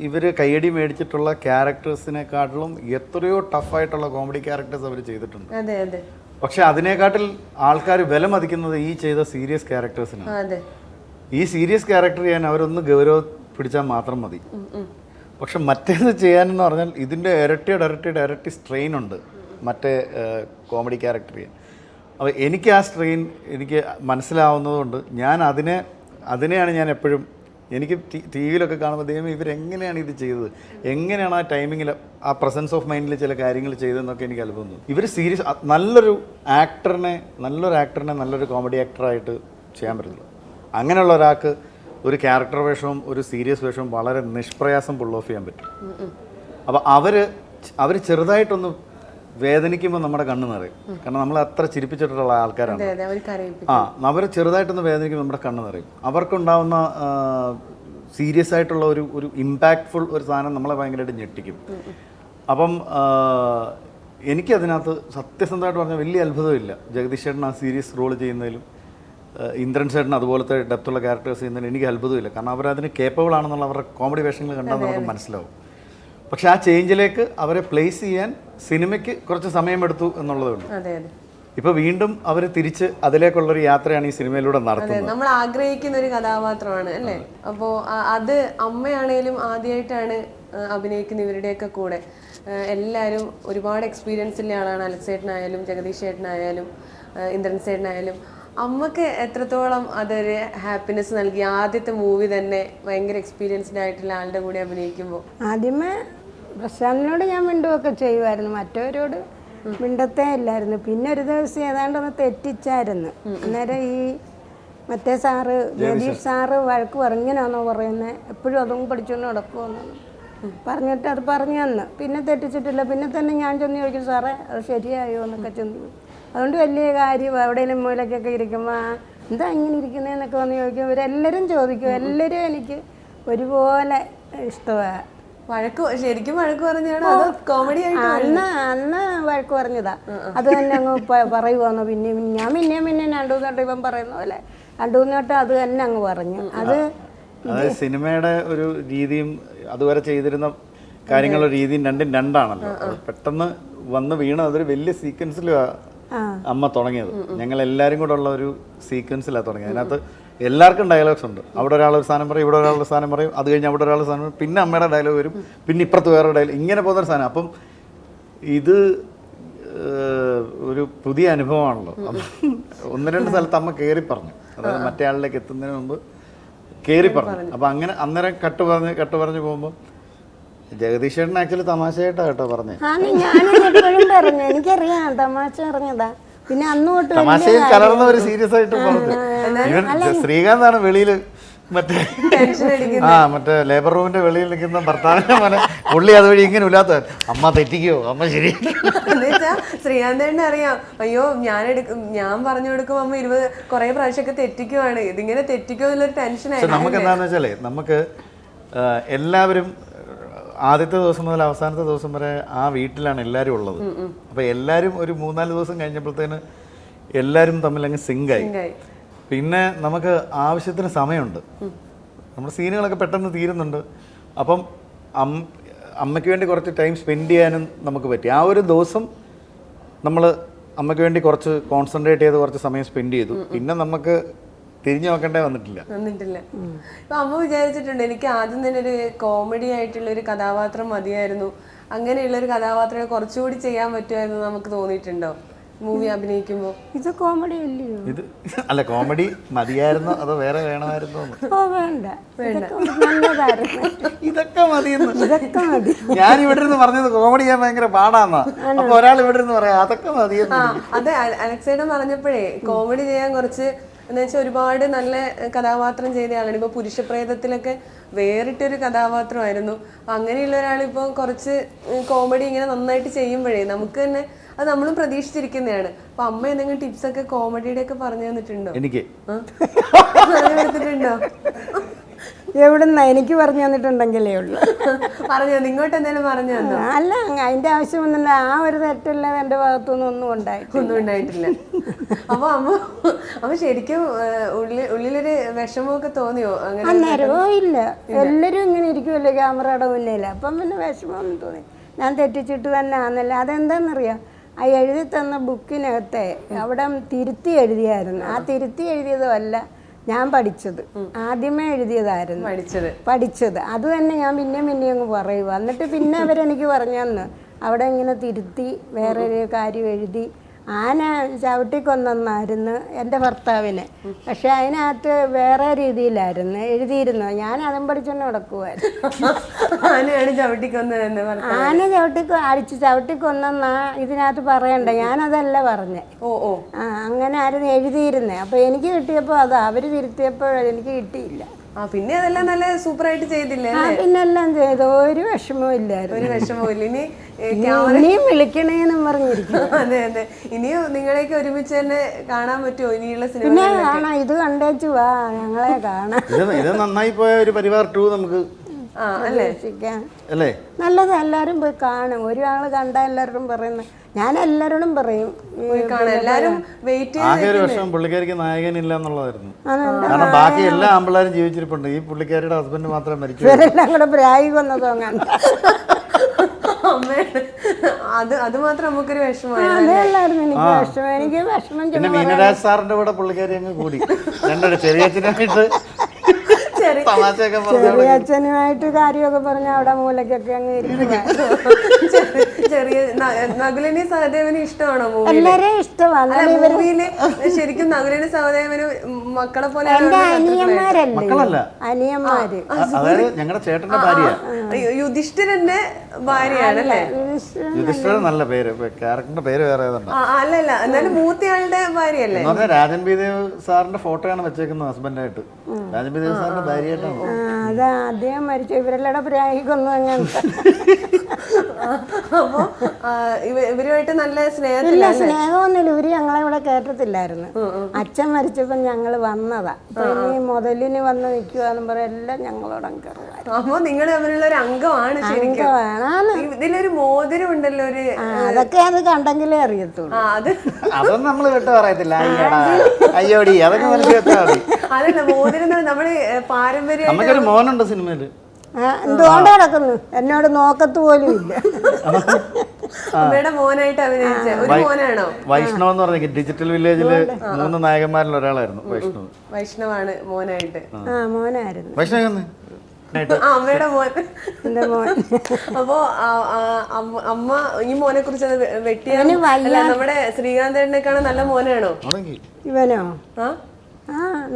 ഇവർ കയ്യടി മേടിച്ചിട്ടുള്ള ക്യാരക്ടേഴ്സിനെക്കാട്ടിലും എത്രയോ ടഫായിട്ടുള്ള കോമഡി ക്യാരക്ടേഴ്സ് അവർ ചെയ്തിട്ടുണ്ട്. പക്ഷെ അതിനെക്കാട്ടിൽ ആൾക്കാർ വില മതിക്കുന്നത് ഈ ചെയ്ത സീരിയസ് ക്യാരക്ടേഴ്സിനാണ്. ഈ സീരിയസ് ക്യാരക്ടർ ചെയ്യാൻ അവരൊന്ന് ഗൗരവം പിടിച്ചാൽ മാത്രം മതി. പക്ഷെ മറ്റേത് ചെയ്യാനെന്ന് പറഞ്ഞാൽ ഇതിൻ്റെ ഇരട്ടി സ്ട്രെയിൻ ഉണ്ട് മറ്റേ കോമഡി ക്യാരക്ടർ ചെയ്യാൻ. അപ്പോൾ എനിക്ക് ആ സ്ട്രെയിൻ എനിക്ക് മനസ്സിലാവുന്നതുകൊണ്ട് ഞാൻ അതിനെയാണ് ഞാൻ എപ്പോഴും എനിക്ക് ടി വിയിലൊക്കെ കാണുമ്പോൾ ദൈവം ഇവരെങ്ങനെയാണ് ഇത് ചെയ്തത്, എങ്ങനെയാണ് ആ ടൈമിങ്ങിൽ ആ പ്രസൻസ് ഓഫ് മൈൻഡിൽ ചില കാര്യങ്ങൾ ചെയ്തതെന്നൊക്കെ എനിക്ക് അത്ഭുതം തോന്നും. ഇവർ സീരിയസ് നല്ലൊരു ആക്ടറിനെ നല്ലൊരു കോമഡി ആക്ടറായിട്ട് ചെയ്യാൻ പറ്റില്ല. അങ്ങനെയുള്ള ഒരാൾക്ക് ഒരു ക്യാരക്ടർ വേഷവും ഒരു സീരിയസ് വേഷവും വളരെ നിഷ്പ്രയാസം പുൾ ഓഫ് ചെയ്യാൻ പറ്റും. അപ്പോൾ അവർ ചെറുതായിട്ടൊന്ന് വേദനിക്കുമ്പോൾ നമ്മുടെ കണ്ണ് നിറയും. കാരണം നമ്മൾ അത്ര ചിരിപ്പിച്ചിട്ടുള്ള ആൾക്കാരാണ്. അവർ ചെറുതായിട്ടൊന്ന് വേദനിക്കുമ്പോൾ നമ്മുടെ കണ്ണ് നിറയും. അവർക്കുണ്ടാവുന്ന സീരിയസ് ആയിട്ടുള്ള ഒരു ഇമ്പാക്റ്റ്ഫുൾ ഒരു സാധനം നമ്മളെ ഭയങ്കരമായിട്ട് ഞെട്ടിക്കും. അപ്പം എനിക്കതിനകത്ത് സത്യസന്ധമായിട്ട് പറഞ്ഞാൽ വലിയ അത്ഭുതമില്ല ജഗദീഷ് ചേട്ടൻ ആ സീരിയസ് റോൾ ചെയ്യുന്നതിലും ഇന്ദ്രൻ ചേട്ടൻ അതുപോലത്തെ ഡെപ്തുള്ള ക്യാരക്ടേഴ്സ് ചെയ്യുന്നതിന് എനിക്ക് അത്ഭുതമില്ല. കാരണം അവരതിന് കേപ്പബിൾ ആണെന്നുള്ള അവരുടെ കോമഡി വേഷങ്ങൾ കണ്ടാൽ നമുക്ക് മനസ്സിലാവും. പക്ഷെ ആ ചേഞ്ചിലേക്ക് അവരെ പ്ലേസ് ചെയ്യാൻ സിനിമയ്ക്ക് കുറച്ച് സമയമെടുത്തു എന്നുള്ളതേ ഉള്ളൂ. ഇപ്പൊ വീണ്ടും അവർ തിരിച്ച് അതിലേക്കുള്ളൊരു യാത്രയാണ് ഈ സിനിമയിലൂടെ നടത്തുന്നത്. നമ്മൾ ആഗ്രഹിക്കുന്ന ഒരു കഥാപാത്രമാണ് അല്ലേ? അപ്പോൾ അത് അമ്മയാണേലും ആദ്യമായിട്ടാണ് അഭിനയിക്കുന്ന ഇവരുടെയൊക്കെ കൂടെ. എല്ലാവരും ഒരുപാട് എക്സ്പീരിയൻസ് ഉള്ള ആളാണ്. അലക്സേട്ടനായാലും ജഗദീഷ് ചേട്ടനായാലും ഇന്ദ്രൻ ചേട്ടനായാലും. അമ്മക്ക് എത്രത്തോളം അതൊരു ഹാപ്പിനെസ് നൽകി? ആദ്യത്തെ മൂവി തന്നെ ഭയങ്കര എക്സ്പീരിയൻസ്ഡ് ആയിട്ടുള്ള ആളുടെ കൂടെ അഭിനയിക്കുമ്പോൾ. ആദ്യമേ പ്രശാന്തിനോട് ഞാൻ മിണ്ടുമൊക്കെ ചെയ്യുമായിരുന്നു, മറ്റവരോട് മിണ്ടത്തേ ഇല്ലായിരുന്നു. പിന്നെ ഒരു ദിവസം ഏതാണ്ടൊന്ന് തെറ്റിച്ചായിരുന്നു. അന്നേരം ഈ മറ്റേ സാറ് ജഗദീഷ് സാറ് വഴക്ക് പറഞ്ഞാണോ പറയുന്നത്, എപ്പോഴും അതും പഠിച്ചുകൊണ്ട് നടക്കുമെന്നാണ് പറഞ്ഞിട്ട് അത് പറഞ്ഞു തന്നു. പിന്നെ തെറ്റിച്ചിട്ടില്ല. പിന്നെ തന്നെ ഞാൻ ചെന്ന് ചോദിക്കും, സാറേ അത് ശരിയായോ എന്നൊക്കെ ചെന്ന്. അതുകൊണ്ട് വലിയ കാര്യം. എവിടെയെങ്കിലും മൂലക്കൊക്കെ ഇരിക്കുമ്പോൾ എന്താ ഇങ്ങനെ ഇരിക്കുന്നതെന്നൊക്കെ വന്ന് ചോദിക്കും. ഇവരെല്ലാവരും ചോദിക്കും. എല്ലാവരും എനിക്ക് ഒരുപോലെ ഇഷ്ടമാണ്. ശരിക്കും വഴക്ക് പറഞ്ഞാണോ അതോ കോമഡി ആയിട്ട്? അന്ന് വഴക്ക് പറഞ്ഞതാ. അത് തന്നെ അങ്ങ് പറയുവാന്നോ. പിന്നെ ഞാൻ പിന്നെ 2 വട്ടം ഇപ്പം പറയുന്ന പോലെ 2 വട്ടം അത് തന്നെ അങ്ങ് പറഞ്ഞു. അത് സിനിമയുടെ ഒരു രീതിയും അതുവരെ ചെയ്തിരുന്ന കാര്യങ്ങളുടെ രീതിയും രണ്ടാണല്ലോ. പെട്ടെന്ന് വന്ന് വീണ് അതൊരു വലിയ സീക്വൻസിലാണ് അമ്മ തുടങ്ങിയത്. ഞങ്ങൾ എല്ലാവരും കൂടെ ഉള്ള ഒരു സീക്വൻസിലാണ് തുടങ്ങിയത്. അതിനകത്ത് എല്ലാവർക്കും ഡയലോഗ്സ് ഉണ്ട്. അവിടെ ഒരാളൊരു സാധനം പറയും, ഇവിടെ ഒരാളുടെ സാധനം പറയും, അത് കഴിഞ്ഞ് അവിടെ ഒരാളുടെ സാധനം പറയും, പിന്നെ അമ്മയുടെ ഡയലോഗ് വരും, പിന്നെ ഇപ്പുറത്ത് വേറെ ഡയലോഗ്, ഇങ്ങനെ പോകുന്നൊരു സാധനം. അപ്പം ഇത് ഒരു പുതിയ അനുഭവമാണല്ലോ. 1-2 സ്ഥലത്ത് അമ്മ കയറി പറഞ്ഞു, അതായത് മറ്റേ ആളിലേക്ക് എത്തുന്നതിന് മുമ്പ് കയറി പറഞ്ഞു. അപ്പം അങ്ങനെ അന്നേരം കട്ട് പറഞ്ഞ് പോകുമ്പോൾ ജഗദീഷ് ചേട്ടൻ ആക്ച്വലി തമാശയായിട്ടാണ് കേട്ടോ പറഞ്ഞത്. പറഞ്ഞു, എനിക്കറിയാം തമാശ പറഞ്ഞതാ. പിന്നെ അന്നോട്ട് തമാശയിൽ കലർന്ന ഒരു സീരിയസ് ആയിട്ട് പറഞ്ഞു. ഇവൻ ശ്രീകാന്താണ് വെളിയിൽ മറ്റേ ലേബർ റൂമിന്റെ വെളിയിൽ നിൽക്കുന്ന ഭർത്താവിന്റെ മന പുള്ളി അതുവഴി ഇങ്ങനെ ഇല്ലാത്ത അമ്മ തെറ്റിക്കോ, അമ്മ ശരി. ശ്രീകാന്തേട്ടനെ അറിയാം, അയ്യോ ഞാൻ പറഞ്ഞു കൊടുക്കും അമ്മ 20 കുറെ പ്രാവശ്യമൊക്കെ തെറ്റിക്കുവാണ്, ഇതിങ്ങനെ തെറ്റിക്കോ എന്നുള്ളൊരു ടെൻഷനായി. നമുക്ക് എന്താന്ന് വെച്ചാലേ, നമുക്ക് എല്ലാവരും ആദ്യത്തെ ദിവസം മുതൽ അവസാനത്തെ ദിവസം വരെ ആ വീട്ടിലാണ് എല്ലാവരും ഉള്ളത്. അപ്പോൾ എല്ലാവരും ഒരു 3-4 ദിവസം കഴിഞ്ഞപ്പോഴത്തേന് എല്ലാവരും തമ്മിൽ അങ്ങ് സിങ്കായി. പിന്നെ നമുക്ക് ആവശ്യത്തിന് സമയമുണ്ട്, നമ്മുടെ സീനുകളൊക്കെ പെട്ടെന്ന് തീരുന്നുണ്ട്. അപ്പം അമ്മയ്ക്ക് വേണ്ടി കുറച്ച് ടൈം സ്പെൻഡ് ചെയ്യാനും നമുക്ക് പറ്റി. ആ ഒരു ദിവസം നമ്മൾ അമ്മയ്ക്ക് വേണ്ടി കുറച്ച് കോൺസെൻട്രേറ്റ് ചെയ്ത് കുറച്ച് സമയം സ്പെൻഡ് ചെയ്തു. പിന്നെ നമുക്ക് തിരിഞ്ഞു നോക്കണ്ടേ വന്നിട്ടില്ല. ഇപ്പൊ അമ്മ വിചാരിച്ചിട്ടുണ്ട് എനിക്ക് ആദ്യം തന്നെ ഒരു കോമഡി ആയിട്ടുള്ള ഒരു കഥാപാത്രം മതിയായിരുന്നു, അങ്ങനെയുള്ള ഒരു കഥാപാത്രം കുറച്ചുകൂടി ചെയ്യാൻ പറ്റുമായിരുന്നു നമുക്ക് തോന്നിയിട്ടുണ്ടോ മൂവി അഭിനയിക്കുമ്പോ? ഇത് കോമഡി അല്ലയോ? ഇത് അല്ല, കോമഡി മതിയായിരുന്നോ അതോ വേറെ വേണമായിരുന്നോ? ഓ വേണ്ട, നല്ലതായിരുന്നു. ഇതൊക്കെ മതിയെന്ന്. ഇതൊക്കെ മതി. ഞാൻ ഇവിടെ നിന്ന് പറഞ്ഞത് കോമഡി ചെയ്യാൻ ഭയങ്കര പാടാന്നാ. അപ്പൊ ഒരാൾ ഇവിടെ നിന്ന് പറയാം അതൊക്കെ മതിയെന്ന്. അതെ, അലക്സേട്ടൻ പറഞ്ഞപ്പോഴേ കോമഡി ചെയ്യാൻ കുറച്ച് എന്ന് വെച്ചാൽ ഒരുപാട് നല്ല കഥാപാത്രം ചെയ്ത ആളാണ്. ഇപ്പൊ പുരുഷപ്രേതത്തിലൊക്കെ വേറിട്ടൊരു കഥാപാത്രമായിരുന്നു. അങ്ങനെയുള്ള ഒരാളിപ്പോ കുറച്ച് കോമഡി ഇങ്ങനെ നന്നായിട്ട് ചെയ്യുമ്പോഴേ നമുക്ക് തന്നെ അത് നമ്മളും പ്രതീക്ഷിച്ചിരിക്കുന്നതാണ്. അപ്പൊ അമ്മ എന്തെങ്കിലും ടിപ്സ് ഒക്കെ കോമഡിയുടെ ഒക്കെ പറഞ്ഞു തന്നിട്ടുണ്ടോ? എനിക്ക് പറഞ്ഞു കൊടുത്തിട്ടുണ്ടോ? എവിടുന്ന എനിക്ക് പറഞ്ഞു തന്നിട്ടുണ്ടെങ്കിലേ ഉള്ളൂ. പറഞ്ഞു തന്നു, ഇങ്ങോട്ട് എന്തെങ്കിലും പറഞ്ഞു തന്നോ? അല്ല, അതിന്റെ ആവശ്യമൊന്നുമില്ല. ആ ഒരു തെറ്റല്ല എൻ്റെ ഭാഗത്തുനിന്ന് ഒന്നും ഉണ്ടായിട്ടില്ല. അപ്പൊ അമ്മ ശരിക്കും ഉള്ളിലൊരു വിഷമമൊക്കെ തോന്നിയോ? അങ്ങനെ അന്നേരമോ ഇല്ല, എല്ലാരും ഇങ്ങനെ ഇരിക്കുമല്ലോ ക്യാമറയുടെ മുന്നിൽ. അപ്പം പിന്നെ വിഷമമൊന്നും തോന്നി. ഞാൻ തെറ്റിച്ചിട്ട് തന്നെ ആന്നല്ല. അതെന്താണെന്നറിയാം, ആ എഴുതി തന്ന ബുക്കിനകത്തെ അവിടെ തിരുത്തി എഴുതിയായിരുന്നു. ആ തിരുത്തി എഴുതിയതുമല്ല ഞാൻ പഠിച്ചത്, ആദ്യമേ എഴുതിയതായിരുന്നു പഠിച്ചത്. അത് തന്നെ ഞാൻ പിന്നെയും അങ്ങ് പറയുക. എന്നിട്ട് പിന്നെ അവരെനിക്ക് പറഞ്ഞു തന്നു അവിടെ ഇങ്ങനെ തിരുത്തി വേറൊരു കാര്യം എഴുതി. ആന ചവിട്ടിക്കൊന്നായിരുന്നു എൻ്റെ ഭർത്താവിനെ. പക്ഷെ അതിനകത്ത് വേറെ രീതിയിലായിരുന്നു എഴുതിയിരുന്നു. ഞാൻ അതും പഠിച്ചോണ്ട് നടക്കുമായിരുന്നു. ആന ചവിട്ടിക്കൊന്നാ ഇതിനകത്ത് പറയണ്ട, ഞാനതല്ല പറഞ്ഞേ. അങ്ങനെ ആയിരുന്നു എഴുതിയിരുന്നേ. അപ്പൊ എനിക്ക് കിട്ടിയപ്പോ അതാ, അവര് തിരുത്തിയപ്പോ എനിക്ക് കിട്ടിയില്ല. പിന്നെ അതെല്ലാം നല്ല സൂപ്പറായിട്ട് ചെയ്തില്ലേ? പിന്നെല്ലാം ചെയ്തു, ഒരു വിഷമവും ഇല്ലായിരുന്നു. ഒരു വിഷമവും ഇല്ല. ഇനിയും വിളിക്കണേന്നും പറഞ്ഞിരിക്കും. അതെ അതെ, ഇനിയും നിങ്ങളെയൊക്കെ ഒരുമിച്ച് തന്നെ കാണാൻ പറ്റുമോ ഇനിയുള്ള സിനിമ? പിന്നെ കാണാം, ഇത് കണ്ടേച്ചു വാ, ഞങ്ങളെ കാണാം. ഇത് നന്നായി പോയ ഒരു പരിവാർ 2 നമുക്ക് അല്ലേ? നല്ലത്, എല്ലാരും പോയി കാണും. ഒരാള് കണ്ടാ എല്ലാവരും പറയുന്ന, ഞാൻ എല്ലാരോടും പറയും ആകെ ഒരു വർഷം പുള്ളിക്കാരിക്ക് നായകനില്ല എന്നുള്ളതായിരുന്നു. കാരണം ബാക്കി എല്ലാ ആമ്പിള്ളേരും ജീവിച്ചിരിപ്പുണ്ട്, ഈ പുള്ളിക്കാരിയുടെ ഹസ്ബൻഡ് മാത്രമേ മരിച്ചു. ഇവരെല്ലാം കൂടെ പ്രായി കൊന്ന തോന്നാൻ. അത് മാത്രം നമുക്കൊരു വിഷമമായി. അതല്ലായിരുന്നു എനിക്ക് വിഷമം. എനിക്ക് വിഷമം. പിന്നെ മീനരാജ് സാറിന്റെ കൂടെ പുള്ളിക്കാരി അങ്ങ് കൂടി. രണ്ടൊരു ചെറിയച്ഛനായിട്ട് ചെറിയച്ഛനുമായിട്ട് കാര്യമൊക്കെ പറഞ്ഞ അവിടെ മൂലക്കൊക്കെ അങ്ങ് ഇരിക്കുക. ചെറിയ നകുലിനി സഹദേവന് ഇഷ്ടമാണോ? എല്ലാരെയും ഇഷ്ടമാണ്. ശരിക്കും നകുലിനി സഹദേവന് മക്കളെ പോലെ അനിയന്മാരല്ലേ? അനിയന്മാര്. ഞങ്ങളുടെ ചേട്ടന്റെ ഭാര്യ, യുധിഷ്ഠിരന്റെ ഭാര്യയാണല്ലേ? യുധിഷ്ഠിരൻ നല്ല പേര്, ക്യാരക്ടറിന്റെ പേര് വേറെ അല്ലല്ല, എന്നാലും മൂത്തയാളുടെ ഭാര്യയല്ലേ? രാജൻ ബി ദേവ് സാറിന്റെ ഫോട്ടോയാണ് വെച്ചേക്കുന്നത് ഹസ്ബൻഡായിട്ട്. രാജൻ ബി ദേവ് സാറിന്റെ ഭാര്യയായിട്ടാണ്. അതാ അദ്ദേഹം മരിച്ചു. ഇവരെല്ലാം പ്രായിക്കൊന്നും അങ്ങനെ. അപ്പൊ ഇവരുമായിട്ട് നല്ല സ്നേഹമൊന്നുമില്ല. ഇവര് ഞങ്ങളെ ഇവിടെ കേട്ടത്തില്ലായിരുന്നു. അച്ഛൻ മരിച്ചപ്പോ ഞങ്ങള് വന്നതാ. ഇനി മുതലിന് വന്ന് നിൽക്കുവാന്നും പറയാം, എല്ലാം ഞങ്ങളോട് അപ്പൊ നിങ്ങൾ തമ്മിലുള്ള ഒരു അംഗമാണ്. ഇതിലൊരു മോതിരം ഉണ്ടല്ലോ, ഒരു അതൊക്കെ അത് കണ്ടെങ്കിലേ അറിയത്തുള്ളൂ. അതൊന്നും നമ്മള് വിട്ടു പറയത്തില്ല. അയ്യോടി, അതൊക്കെ അതല്ല മോതിരം നമ്മള് പാരമ്പര്യം. നമുക്കൊരു മോനുണ്ട് സിനിമയില്. എന്തുകൊണ്ട് നടക്കുന്നു, എന്നോട് നോക്കത്ത് പോലും ഇല്ല. അമ്മയുടെ മോനായിട്ട് അഭിനയിച്ച ഒരു മോനാണോ? വൈഷ്ണവ് എന്ന് പറഞ്ഞ ഡിജിറ്റൽ വില്ലേജില് 3 നായകന്മാരിൽ ഒരാളായിരുന്നു വൈഷ്ണവ്. വൈഷ്ണവാണ് മോനായിട്ട്. മോനായിരുന്നു വൈഷ്ണവ്, അമ്മയുടെ മോൻ. അപ്പോ അമ്മ ഈ മോനെ കുറിച്ച് വെട്ടിയാണ് നമ്മുടെ ശ്രീകാന്തേട്ടനെക്കാണ് നല്ല മോനാണോ ഇവനോ?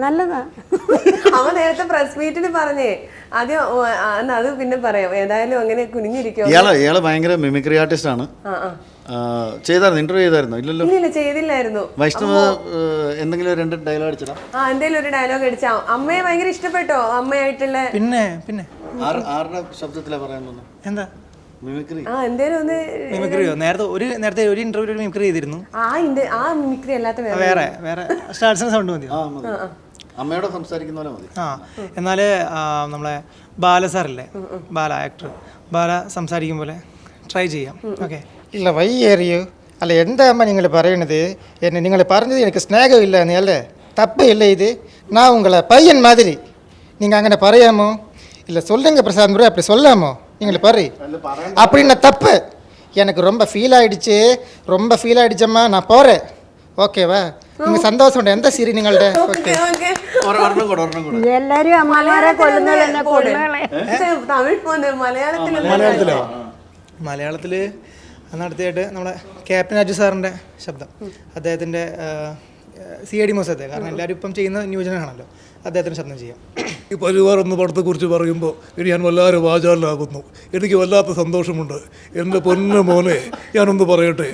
നല്ലതാ. അമ്മ നേരത്തെ പ്രസ് മീറ്റിന് പറഞ്ഞേ, ആദ്യം അത് പിന്നെ പറയാം. ഏതായാലും അങ്ങനെ കുനിഞ്ഞിരിക്കും. ഇയാള് ഭയങ്കര മിമിക്രി ആർട്ടിസ്റ്റ് ആണ്. ചെയ്തായിരുന്നു, ഇന്റർവ്യൂ ചെയ്തായിരുന്നു? ഇല്ലല്ലോ, ചെയ്തില്ലായിരുന്നു. വൈഷ്ണവ് എന്തെങ്കിലും 2 ഡയലോഗ് അടിച്ചടാ? എന്തെങ്കിലും ഒരു ഡയലോഗ് അടിച്ചാ? അമ്മയെ ഭയങ്കര ഇഷ്ടപ്പെട്ടോ അമ്മയായിട്ടുള്ള? പിന്നെ ആരുടെ ശബ്ദത്തിലാ പറയാൻ തോന്നുന്നു? എന്താ മിമിക്രി? മിമിക്രിയോ? നേരത്തെ ഒരു ഇന്റർവ്യൂ മിമിക്രി ചെയ്തിരുന്നു. ആ മിമിക്രി അല്ലാത്ത വേറെ സ്റ്റാർസിന്റെ സൗണ്ട് മതി. അമ്മയോട് സംസാരിക്കുന്ന പോലെ മതി. എന്നാല് നമ്മളെ ബാല സാറില്ലേ, ബാല ആക്ടർ, ബാല സംസാരിക്കും പോലെ ട്രൈ ചെയ്യാം. ഓക്കെ. ഇല്ല വയ്യേറിയോ? അല്ല എന്താ അമ്മ നിങ്ങൾ പറയണത്? എന്നെ നിങ്ങൾ പറഞ്ഞത് എനിക്ക് സ്നേഹമില്ല അല്ലേ? தப்பு இல்லை இது. நான் உங்களை பையன் மாதிரி நீங்கள் அங்கே பறையாமோ இல்லை சொல்லுங்க பிரசாத் முறை அப்படி சொல்லாமோ நீங்கள் பறி அப்படின்னா தப்பு. எனக்கு ரொம்ப ஃபீல் ஆகிடுச்சம்மா, நான் போகிறேன். ஓகேவா? നിങ്ങൾ സന്തോഷമുണ്ട് എന്താ ശരി നിങ്ങളുടെ ഓക്കെ ഓക്കെ ഒരെണ്ണം കൂടെ എല്ലാരും അമ്മമാരെ കൊല്ലുന്നത് തന്നെ കൊല്ലുകളെ. തമിഴ് പോന്നെ മലയാളത്തിൽ മലയാളത്തിൽ അടുത്തായിട്ട് നമ്മുടെ ക്യാപ്റ്റൻ അജു സാറിൻ്റെ ശബ്ദം, അദ്ദേഹത്തിൻ്റെ CID മൂസത്തെ, കാരണം എല്ലാവരും ഇപ്പം ചെയ്യുന്ന ന്യൂജനാണല്ലോ, അദ്ദേഹത്തിൻ്റെ ശബ്ദം ചെയ്യാം. ഈ പരിവാർ എന്ന പടത്തെക്കുറിച്ച് പറയുമ്പോൾ ഞാൻ വല്ലാതെ വാചാലാകുന്നു. എനിക്ക് വല്ലാത്ത സന്തോഷമുണ്ട്. എൻ്റെ പൊന്നു മോനെ, ഞാനൊന്ന് പറയട്ടെ,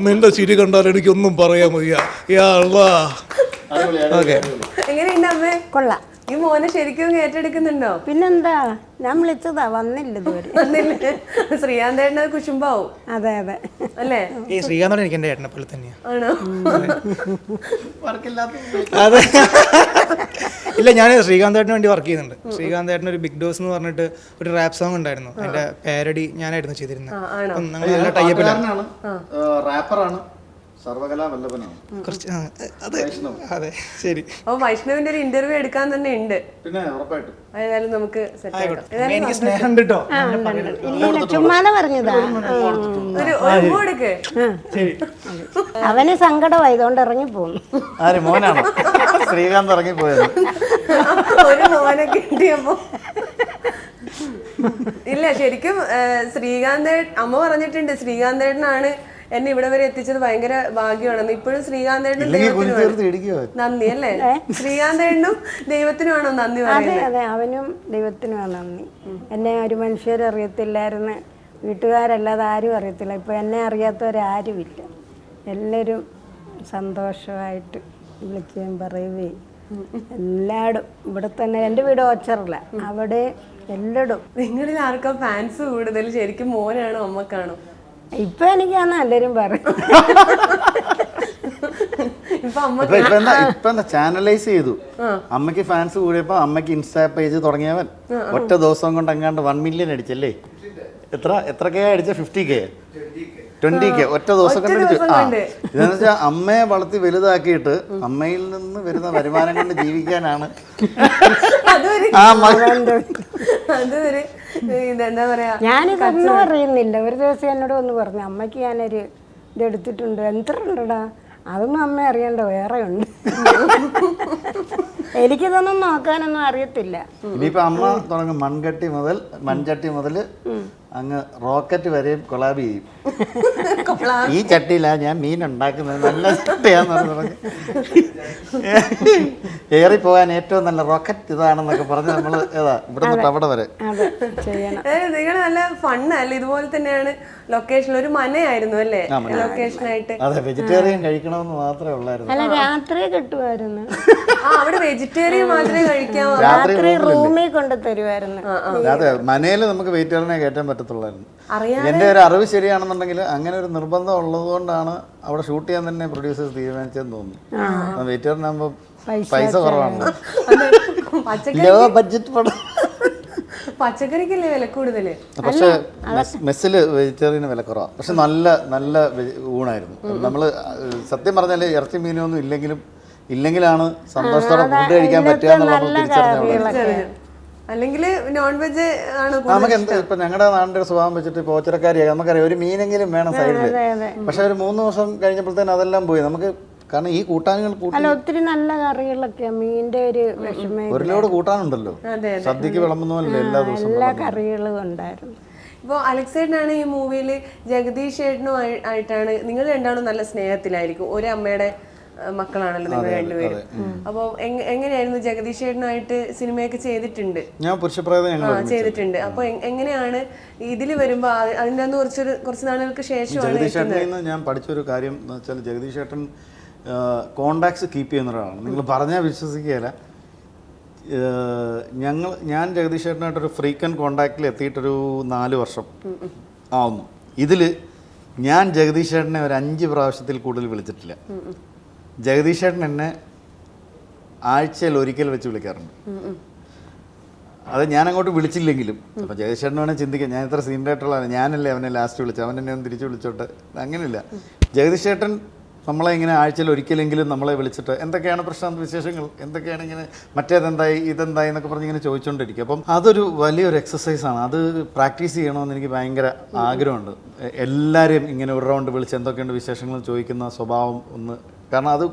നിന്റെ ചിരി കണ്ടാൽ എനിക്കൊന്നും പറയാൻ വയ്യ. യാ അല്ലാ. ഓക്കെ, എങ്ങനെയുണ്ട് അമ്മേ? കൊള്ളാം. ഈ മോനെ ശരിക്കും ഏറ്റെടുക്കുന്നുണ്ടോ? പിന്നെന്താ, ഞാൻ വിളിച്ചതാ, വന്നില്ല ഇതുവരെ. വന്നില്ലേ? ശ്രീകാന്തേട്ടൻ അത് കുശുമ്പാവും അതെ അതെ അല്ലേ? ഈ ശ്രീകാന്തോട് എനിക്ക് എൻ്റെ ഏട്ടനെ പോലെ തന്നെയാണ്. ആണോ? അതെ, ഇല്ല, ഞാൻ ശ്രീകാന്തേട്ടന് വേണ്ടി വർക്ക് ചെയ്യുന്നുണ്ട്. ശ്രീകാന്തേട്ടൻ ഒരു ബിഗ് ഡോസ് എന്ന് പറഞ്ഞിട്ട് ഒരു റാപ്പ് സോങ് ഉണ്ടായിരുന്നു, അതിന്റെ പാരഡി ഞാനായിരുന്നു ചെയ്തിരുന്നത്. അപ്പം ഞങ്ങൾ നല്ല ടൈപ്പിലാണ്. റാപ്പറാണ്, സർവകലാ വല്ലഭനാണ്. കുറച്ച് അതെ അതെ, ശരി. അപ്പൊ വൈഷ്ണവിന്റെ ഒരു ഇന്റർവ്യൂ എടുക്കാൻ തന്നെ ഉണ്ട്. പിന്നെ ഉറപ്പായിട്ടും ഏതായാലും നമുക്ക് സെറ്റ് ആക്കാം. എനിക്ക് സ്നേഹം ഉണ്ട് കേട്ടോ. ഇല്ല ചുമ്മാതെ പറഞ്ഞതാ. ഒരു കൊടുക്ക്. അവന് സങ്കടമായതുകൊണ്ട് ഇറങ്ങി പോകുന്നു. ആര് മോനാണോ? ശ്രീകാന്ത് ഇറങ്ങിപ്പോയത്. ഒരു മോനെ കിട്ടിയപ്പോ ഇല്ല, ശരിക്കും അമ്മ പറഞ്ഞിട്ടുണ്ട് ശ്രീകാന്തേട്ടനാണ് എന്നെ ഇവിടെ വരെ എത്തിച്ചത്, ഭയങ്കര ഭാഗ്യമാണെന്ന്. ഇപ്പോഴും ശ്രീകാന്തേട്ടനും നന്ദി അല്ലേ? ശ്രീകാന്തേട്ടനും ദൈവത്തിനുമാണോ നന്ദി അതെ പറയുന്നത്? അതെ, അവനും ദൈവത്തിനുമാണ് നന്ദി. എന്നെ ഒരു മനുഷ്യരറിയത്തില്ലായിരുന്നു, വീട്ടുകാരല്ലാതെ ആരും അറിയത്തില്ല. ഇപ്പൊ എന്നെ അറിയാത്തവരാരുമില്ല. എല്ലാവരും സന്തോഷമായിട്ട് വിളിക്കുകയും പറയുകയും എല്ലായിടും. ഇവിടെ തന്നെ എൻ്റെ വീട് ഓച്ചറില്ല, അവിടെ എല്ലായിടും. നിങ്ങളിൽ ആർക്കാ ഫാൻസ് കൂടുതൽ? ശരിക്കും മോനാണോ അമ്മക്കാണോ? ഇപ്പൊ എനിക്കാണ് എല്ലാരും പറയും. ഇപ്പൊ അമ്മ ഇപ്പൊ എന്താ ചാനലൈസ് ചെയ്തു. അമ്മയ്ക്ക് ഫാൻസ് കൂടിയപ്പോ അമ്മയ്ക്ക് ഇൻസ്റ്റാ പേജ് തുടങ്ങിയവൻ ഒറ്റ ദിവസം കൊണ്ട് എങ്ങാണ്ട് 1 മില്യൺ അടിച്ചല്ലേ? എത്ര കെ അടിച്ച? 50K 20K ഒറ്റ ദിവസം കൊണ്ട് അടിച്ചു. ഇതെന്ന് വെച്ചാൽ അമ്മയെ വളർത്തി വലുതാക്കിയിട്ട് അമ്മയിൽ നിന്ന് വരുന്ന വരുമാനം കൊണ്ട് ജീവിക്കാനാണ് അതൊരു ഇതെന്താ പറയാ, ഞാനിതൊന്നും അറിയുന്നില്ല. ഒരു ദിവസം എന്നോട് ഒന്ന് പറഞ്ഞു, അമ്മയ്ക്ക് ഞാനൊരു ഇതെടുത്തിട്ടുണ്ട്. എത്ര ഉണ്ടടാ? അതൊന്നും അമ്മ അറിയണ്ട, വേറെ ഉണ്ട്. എനിക്കിതൊന്നും നോക്കാനൊന്നും അറിയത്തില്ല. ഇനിയിപ്പോ അമ്മ തുടങ്ങും മൺചട്ടി മുതൽ അങ്ങ് റോക്കറ്റ് വരെയും കൊളാബ് ചെയ്യും. ഈ ചട്ടിയിലാ ഞാൻ മീൻ ഉണ്ടാക്കുന്നത്, നല്ല ചട്ടിയാന്ന് പറഞ്ഞു. ഏറിപ്പോകാൻ ഏറ്റവും നല്ല റോക്കറ്റ് ഇതാണെന്നൊക്കെ പറഞ്ഞ് നമ്മള് ഇവിടെ തൊട്ട് അവിടെ വരെ നിങ്ങൾ നല്ല ഫണ്ണല്ലേ? ഇതുപോലെ തന്നെയാണ് ലൊക്കേഷൻ, ഒരു മനയായിരുന്നു അല്ലേ ലൊക്കേഷനായിട്ട്? അതെ, വെജിറ്റേറിയൻ കഴിക്കണമെന്ന് മാത്രമേ ഉള്ളായിരുന്നു. അല്ല, രാത്രി കിട്ടുമായിരുന്നു. അവിടെ വെജിറ്റേറിയൻ മാത്രമേ കഴിക്കാവൂ. രാത്രി റൂമിൽ കൊണ്ട് തരുമായിരുന്നു. അതെ, മനയിൽ നമുക്ക് വെജിറ്റേറിയനെ കയറ്റാൻ പറ്റത്തുള്ളായിരുന്നു. എൻ്റെ ഒരു അറിവ് ശരിയാണെന്നുണ്ടെങ്കിൽ അങ്ങനെ ഒരു നിർബന്ധം ഉള്ളതുകൊണ്ടാണ് അവിടെ ഷൂട്ട് ചെയ്യാൻ തന്നെ പ്രൊഡ്യൂസേഴ്സ് തീരുമാനിച്ചെന്ന് തോന്നുന്നു. വെജിറ്റേറിയൻ ആകുമ്പോൾ പൈസ കുറവാണല്ലോ, ലോ ബഡ്ജറ്റ് പടം. പച്ചക്കറിക്കല്ലേ വില കൂടുതല്? പക്ഷെ മെസ്സില് വെജിറ്റേറിയന് വില കുറവാണ്. പക്ഷെ നല്ല ഊണായിരുന്നു. നമ്മള് സത്യം പറഞ്ഞാൽ ഇറച്ചി മീനൊന്നും ഇല്ലെങ്കിലാണ് സന്തോഷത്തോടെ ഫുഡ് കഴിക്കാൻ പറ്റുക എന്നുള്ളത് തിരിച്ചറിഞ്ഞു. അല്ലെങ്കിൽ നോൺ വെജ് ആണ് നമുക്ക് എന്താ ഇപ്പൊ ഞങ്ങളുടെ നാടിന്റെ സ്വഭാവം വെച്ചിട്ട് ഇപ്പോൾ ഓച്ചറക്കാരിയായി നമുക്കറിയാം ഒരു മീനെങ്കിലും വേണം സൈഡില്. പക്ഷെ ഒരു 3 ദിവസം കഴിഞ്ഞപ്പോഴത്തേനും അതെല്ലാം പോയി. നമുക്ക് കാരണം ഈ കൂട്ടാനുകൾ ഒത്തിരി നല്ല കറികളൊക്കെ, മീനിന്റെ ഒരു വിഷമം, ഒരു ലോഡ് കൂട്ടാനുണ്ടല്ലോ, സദ്യക്ക് വിളമ്പുന്നല്ലോ എല്ലാ ദിവസവും. എല്ലാ കറികളും ഉണ്ടായിരുന്നു. ഇപ്പോൾ അലക്സേട്ടനാണ് ഈ മൂവിയിൽ ജഗദീഷ് ചേട്ടനും ആയിട്ടാണ് നിങ്ങൾ രണ്ടാളും നല്ല സ്നേഹത്തിലായിരിക്കും. ഒരു അമ്മയുടെ മക്കളാണല്ലോ നിങ്ങൾ രണ്ടുപേരും. അപ്പോൾ എങ്ങനെയായിരുന്നു ജഗദീഷ് ചേട്ടനായിട്ട് സിനിമയൊക്കെ ചെയ്തിട്ടുണ്ട്? ഞാൻ പുരുഷപ്രേതം ചെയ്തിട്ടുണ്ട്. അപ്പോൾ എങ്ങനെയാണ് ഇതിൽ വരുമ്പോൾ അതിൻ്റെ അന്ന് കുറച്ച് നാളുകൾക്ക് ശേഷമാണ് ജഗദീഷ് ചേട്ടനിൽ നിന്ന് ഞാൻ പഠിച്ചൊരു കാര്യം എന്ന് വെച്ചാൽ ജഗദീഷ് ചേട്ടൻ കോണ്ടാക്ട്സ് കീപ്പ് ചെയ്യുന്ന ഒരാളാണ്. നിങ്ങൾ പറഞ്ഞാൽ വിശ്വസിക്കുകയില്ല. ഞാൻ ജഗദീഷ് ചേട്ടനായിട്ടൊരു ഫ്രീക്വൻറ്റ് കോണ്ടാക്റ്റിൽ എത്തിയിട്ടൊരു 4 വർഷം ആവുന്നു. ഇതിൽ ഞാൻ ജഗദീഷ് ചേട്ടനെ ഒരു 5 പ്രാവശ്യത്തിൽ കൂടുതൽ വിളിച്ചിട്ടില്ല. ജഗദീഷ് ചേട്ടൻ എന്നെ ആഴ്ചയിൽ ഒരിക്കൽ വെച്ച് വിളിക്കാറുണ്ട്. അത് ഞാൻ അങ്ങോട്ട് വിളിച്ചില്ലെങ്കിലും. അപ്പം ജഗദീഷ് ചേട്ടൻ വേണേൽ ചിന്തിക്കാം, ഞാൻ ഇത്ര സീനിയറായിട്ടുള്ളതാണ്, ഞാനല്ലേ അവനെ ലാസ്റ്റ് വിളിച്ചത്, അവൻ എന്നെ ഒന്ന് തിരിച്ച് വിളിച്ചോട്ടെ. അങ്ങനെയില്ല. ജഗദീഷ് ചേട്ടൻ നമ്മളെ ഇങ്ങനെ ആഴ്ചയിൽ ഒരിക്കലെങ്കിലും നമ്മളെ വിളിച്ചിട്ട് എന്തൊക്കെയാണ് പ്രശ്നം, വിശേഷങ്ങൾ എന്തൊക്കെയാണ്, ഇങ്ങനെ മറ്റേതെന്തായി ഇതെന്തായി എന്നൊക്കെ പറഞ്ഞ് ഇങ്ങനെ ചോദിച്ചുകൊണ്ടിരിക്കും. അപ്പം അതൊരു വലിയൊരു എക്സസൈസാണ്. അത് പ്രാക്ടീസ് ചെയ്യണമെന്ന് എനിക്ക് ഭയങ്കര ആഗ്രഹമുണ്ട്. എല്ലാവരെയും ഇങ്ങനെ ഒരു റൗണ്ട് വിളിച്ച് എന്തൊക്കെയുണ്ട് വിശേഷങ്ങൾ ചോദിക്കുന്ന സ്വഭാവം ഒന്ന്, കാരണം അത്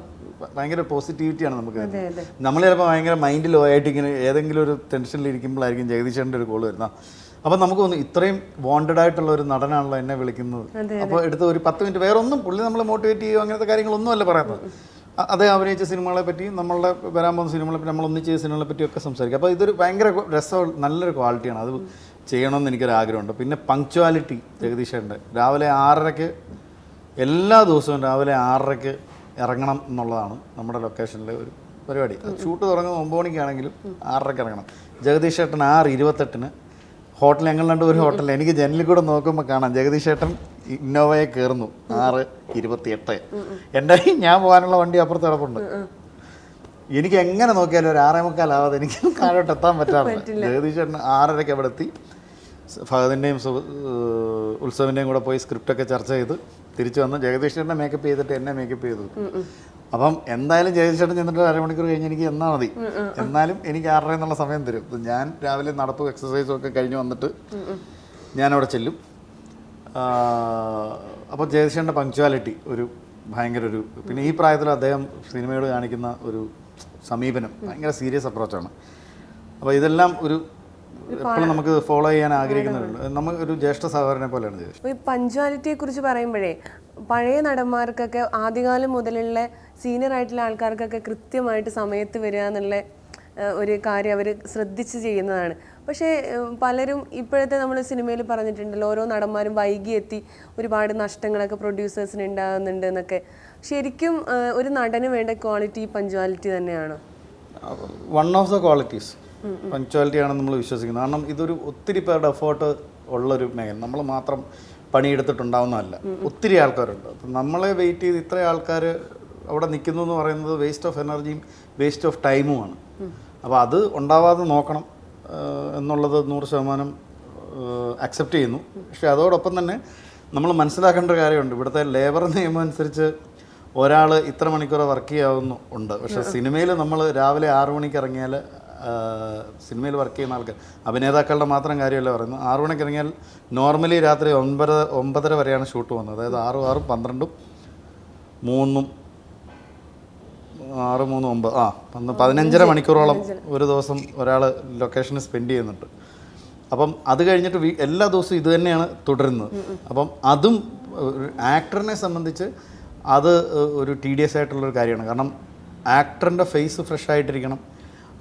ഭയങ്കര പോസിറ്റിവിറ്റിയാണ് നമുക്ക് തരുന്നത്. നമ്മൾ ചിലപ്പോൾ ഭയങ്കര മൈൻഡ് ലോ ആയിട്ട് ഇങ്ങനെ ഏതെങ്കിലും ഒരു ടെൻഷനിൽ ഇരിക്കുമ്പോഴായിരിക്കും ജഗദീഷേട്ടൻ്റെ ഒരു കോള് വരുന്നത്. അപ്പം നമുക്ക് തോന്നുന്നു ഇത്രയും വാണ്ടഡ് ആയിട്ടുള്ള ഒരു നടനാണല്ലോ എന്നെ വിളിക്കുന്നത്. അപ്പോൾ എടുത്ത് ഒരു 10 മിനിറ്റ് വേറെ ഒന്നും പുള്ളി നമ്മളെ മോട്ടിവേറ്റ് ചെയ്യുകയോ അങ്ങനത്തെ കാര്യങ്ങളൊന്നും അല്ല പറയുന്നത്. അതേ അഭിനയിച്ച സിനിമകളെ പറ്റിയും നമ്മളുടെ വരാൻ പോകുന്ന സിനിമകളെ പറ്റി നമ്മൾ ഒന്നിച്ച് ചെയ്ത സിനിമകളെ പറ്റിയൊക്കെ സംസാരിക്കും. അപ്പോൾ ഇതൊരു ഭയങ്കര രസം, നല്ലൊരു ക്വാളിറ്റിയാണ്. അത് ചെയ്യണമെന്ന് എനിക്കൊരു ആഗ്രഹമുണ്ട്. പിന്നെ പങ്ക്ച്വാലിറ്റി ജഗദീഷേട്ടൻ്റെ രാവിലെ 6:30 എല്ലാ ദിവസവും രാവിലെ 6:30 ഇറങ്ങണം എന്നുള്ളതാണ് നമ്മുടെ ലൊക്കേഷനിലെ ഒരു പരിപാടി. ഷൂട്ട് തുടങ്ങുന്നത് 9 മണിക്കാണെങ്കിലും 6:30 ഇറങ്ങണം. ജഗദീഷേട്ടൻ 6:28 ഹോട്ടൽ, ഞങ്ങൾ ഒരു ഹോട്ടലിൽ എനിക്ക് ജനലിൽ കൂടെ നോക്കുമ്പോൾ കാണാം ജഗദീഷേട്ടൻ ഇന്നോവയെ കയറുന്നു 6:28. എൻ്റെ ഞാൻ പോകാനുള്ള വണ്ടി അപ്പുറത്ത് കിടപ്പുണ്ട്. എനിക്ക് എങ്ങനെ നോക്കിയാലും ഒരു 6:45 എനിക്ക് താഴോട്ട് എത്താൻ പറ്റാറില്ല. ജഗദീഷേട്ടൻ 6:30 അവിടെ എത്തി ഫഹദിൻ്റെയും ഉത്സവിൻ്റെയും കൂടെ പോയി സ്ക്രിപ്റ്റൊക്കെ ചർച്ച ചെയ്ത് തിരിച്ചു വന്ന് ജഗദീഷേട്ടനെ മേക്കപ്പ് ചെയ്തിട്ട് എന്നെ മേക്കപ്പ് ചെയ്തു. അപ്പം എന്തായാലും ജഗദീഷേട്ടൻ ചെന്നിട്ട് 1/2 മണിക്കൂർ കഴിഞ്ഞ് എനിക്ക് എന്നാൽ മതി. എന്നാലും എനിക്ക് 6:30 എന്നുള്ള സമയം തരും. ഞാൻ രാവിലെ നടപ്പും എക്സസൈസും ഒക്കെ കഴിഞ്ഞ് വന്നിട്ട് ഞാനവിടെ ചെല്ലും. അപ്പോൾ ജഗദീഷേട്ടൻ്റെ പങ്ക്ച്വാലിറ്റി ഒരു ഭയങ്കര ഒരു, പിന്നെ ഈ പ്രായത്തിൽ അദ്ദേഹം സിനിമയോട് കാണിക്കുന്ന ഒരു സമീപനം ഭയങ്കര സീരിയസ് അപ്രോച്ചാണ്. അപ്പോൾ ഇതെല്ലാം ഒരു എപ്പോഴും നമുക്ക് ഫോളോ ചെയ്യാൻ ആഗ്രഹിക്കുന്നുണ്ട്. നമുക്ക് ഒരു ജ്യേഷ്ഠ സഹോദരനെ പോലെയാണ് ജഗദീഷ്. ഈ പഞ്ച്വാലിറ്റിയെ കുറിച്ച് പറയുമ്പോഴേ പഴയ നടന്മാർക്കൊക്കെ ആദ്യകാലം മുതലുള്ള സീനിയർ ആയിട്ടുള്ള ആൾക്കാർക്കൊക്കെ കൃത്യമായിട്ട് സമയത്ത് വരിക എന്നുള്ള ഒരു കാര്യം അവർ ശ്രദ്ധിച്ച് ചെയ്യുന്നതാണ്. പക്ഷേ പലരും ഇപ്പോഴത്തെ നമ്മൾ സിനിമയിൽ പറഞ്ഞിട്ടുണ്ടല്ലോ, ഓരോ നടന്മാരും വൈകി എത്തി ഒരുപാട് നഷ്ടങ്ങളൊക്കെ പ്രൊഡ്യൂസേഴ്സിന് ഉണ്ടാകുന്നുണ്ട് എന്നൊക്കെ. ശരിക്കും ഒരു നടന് വേണ്ട ക്വാളിറ്റി പഞ്ച്വാലിറ്റി തന്നെയാണോ? One of the qualities punctuality ആണെന്ന് നമ്മൾ വിശ്വസിക്കുന്നത്. കാരണം ഇതൊരു ഒത്തിരി പേരുടെ എഫേർട്ട് ഉള്ളൊരു മേഖല, നമ്മൾ മാത്രം പണിയെടുത്തിട്ടുണ്ടാവുന്നതല്ല. ഒത്തിരി ആൾക്കാരുണ്ട്. അപ്പം നമ്മളെ വെയിറ്റ് ചെയ്ത് ഇത്രയും ആൾക്കാർ അവിടെ നിൽക്കുന്നു എന്ന് പറയുന്നത് വേസ്റ്റ് ഓഫ് എനർജിയും വേസ്റ്റ് ഓഫ് ടൈമുമാണ്. അപ്പോൾ അത് ഉണ്ടാവാതെ നോക്കണം എന്നുള്ളത് 100% അക്സെപ്റ്റ് ചെയ്യുന്നു. പക്ഷേ അതോടൊപ്പം തന്നെ നമ്മൾ മനസ്സിലാക്കേണ്ട ഒരു കാര്യമുണ്ട്. ഇവിടുത്തെ ലേബർ നിയമം അനുസരിച്ച് ഒരാൾ ഇത്ര മണിക്കൂർ വർക്ക് ചെയ്യാവുന്നു ഉണ്ട്. പക്ഷേ സിനിമയിൽ നമ്മൾ രാവിലെ 6 മണിക്ക് ഇറങ്ങിയാൽ സിനിമയിൽ വർക്ക് ചെയ്യുന്ന ആൾക്കാർ, അഭിനേതാക്കളുടെ മാത്രം കാര്യമല്ല പറയുന്നത്. 6 മണിക്ക് ഇറങ്ങിയാൽ നോർമലി രാത്രി 9:30 വരെയാണ് ഷൂട്ട് പോകുന്നത്. അതായത് 6, 12, 3, 6, 3, 9 15.5 മണിക്കൂറോളം ഒരു ദിവസം ഒരാൾ ലൊക്കേഷനിൽ സ്പെൻഡ് ചെയ്യുന്നുണ്ട്. അപ്പം അത് കഴിഞ്ഞിട്ട് എല്ലാ ദിവസവും ഇത് തന്നെയാണ് തുടരുന്നത്. അപ്പം അതും ആക്ടറിനെ സംബന്ധിച്ച് അത് ഒരു ടീഡിയസ് ആയിട്ടുള്ളൊരു കാര്യമാണ്. കാരണം ആക്ടറിൻ്റെ ഫേസ് ഫ്രഷ് ആയിട്ടിരിക്കണം,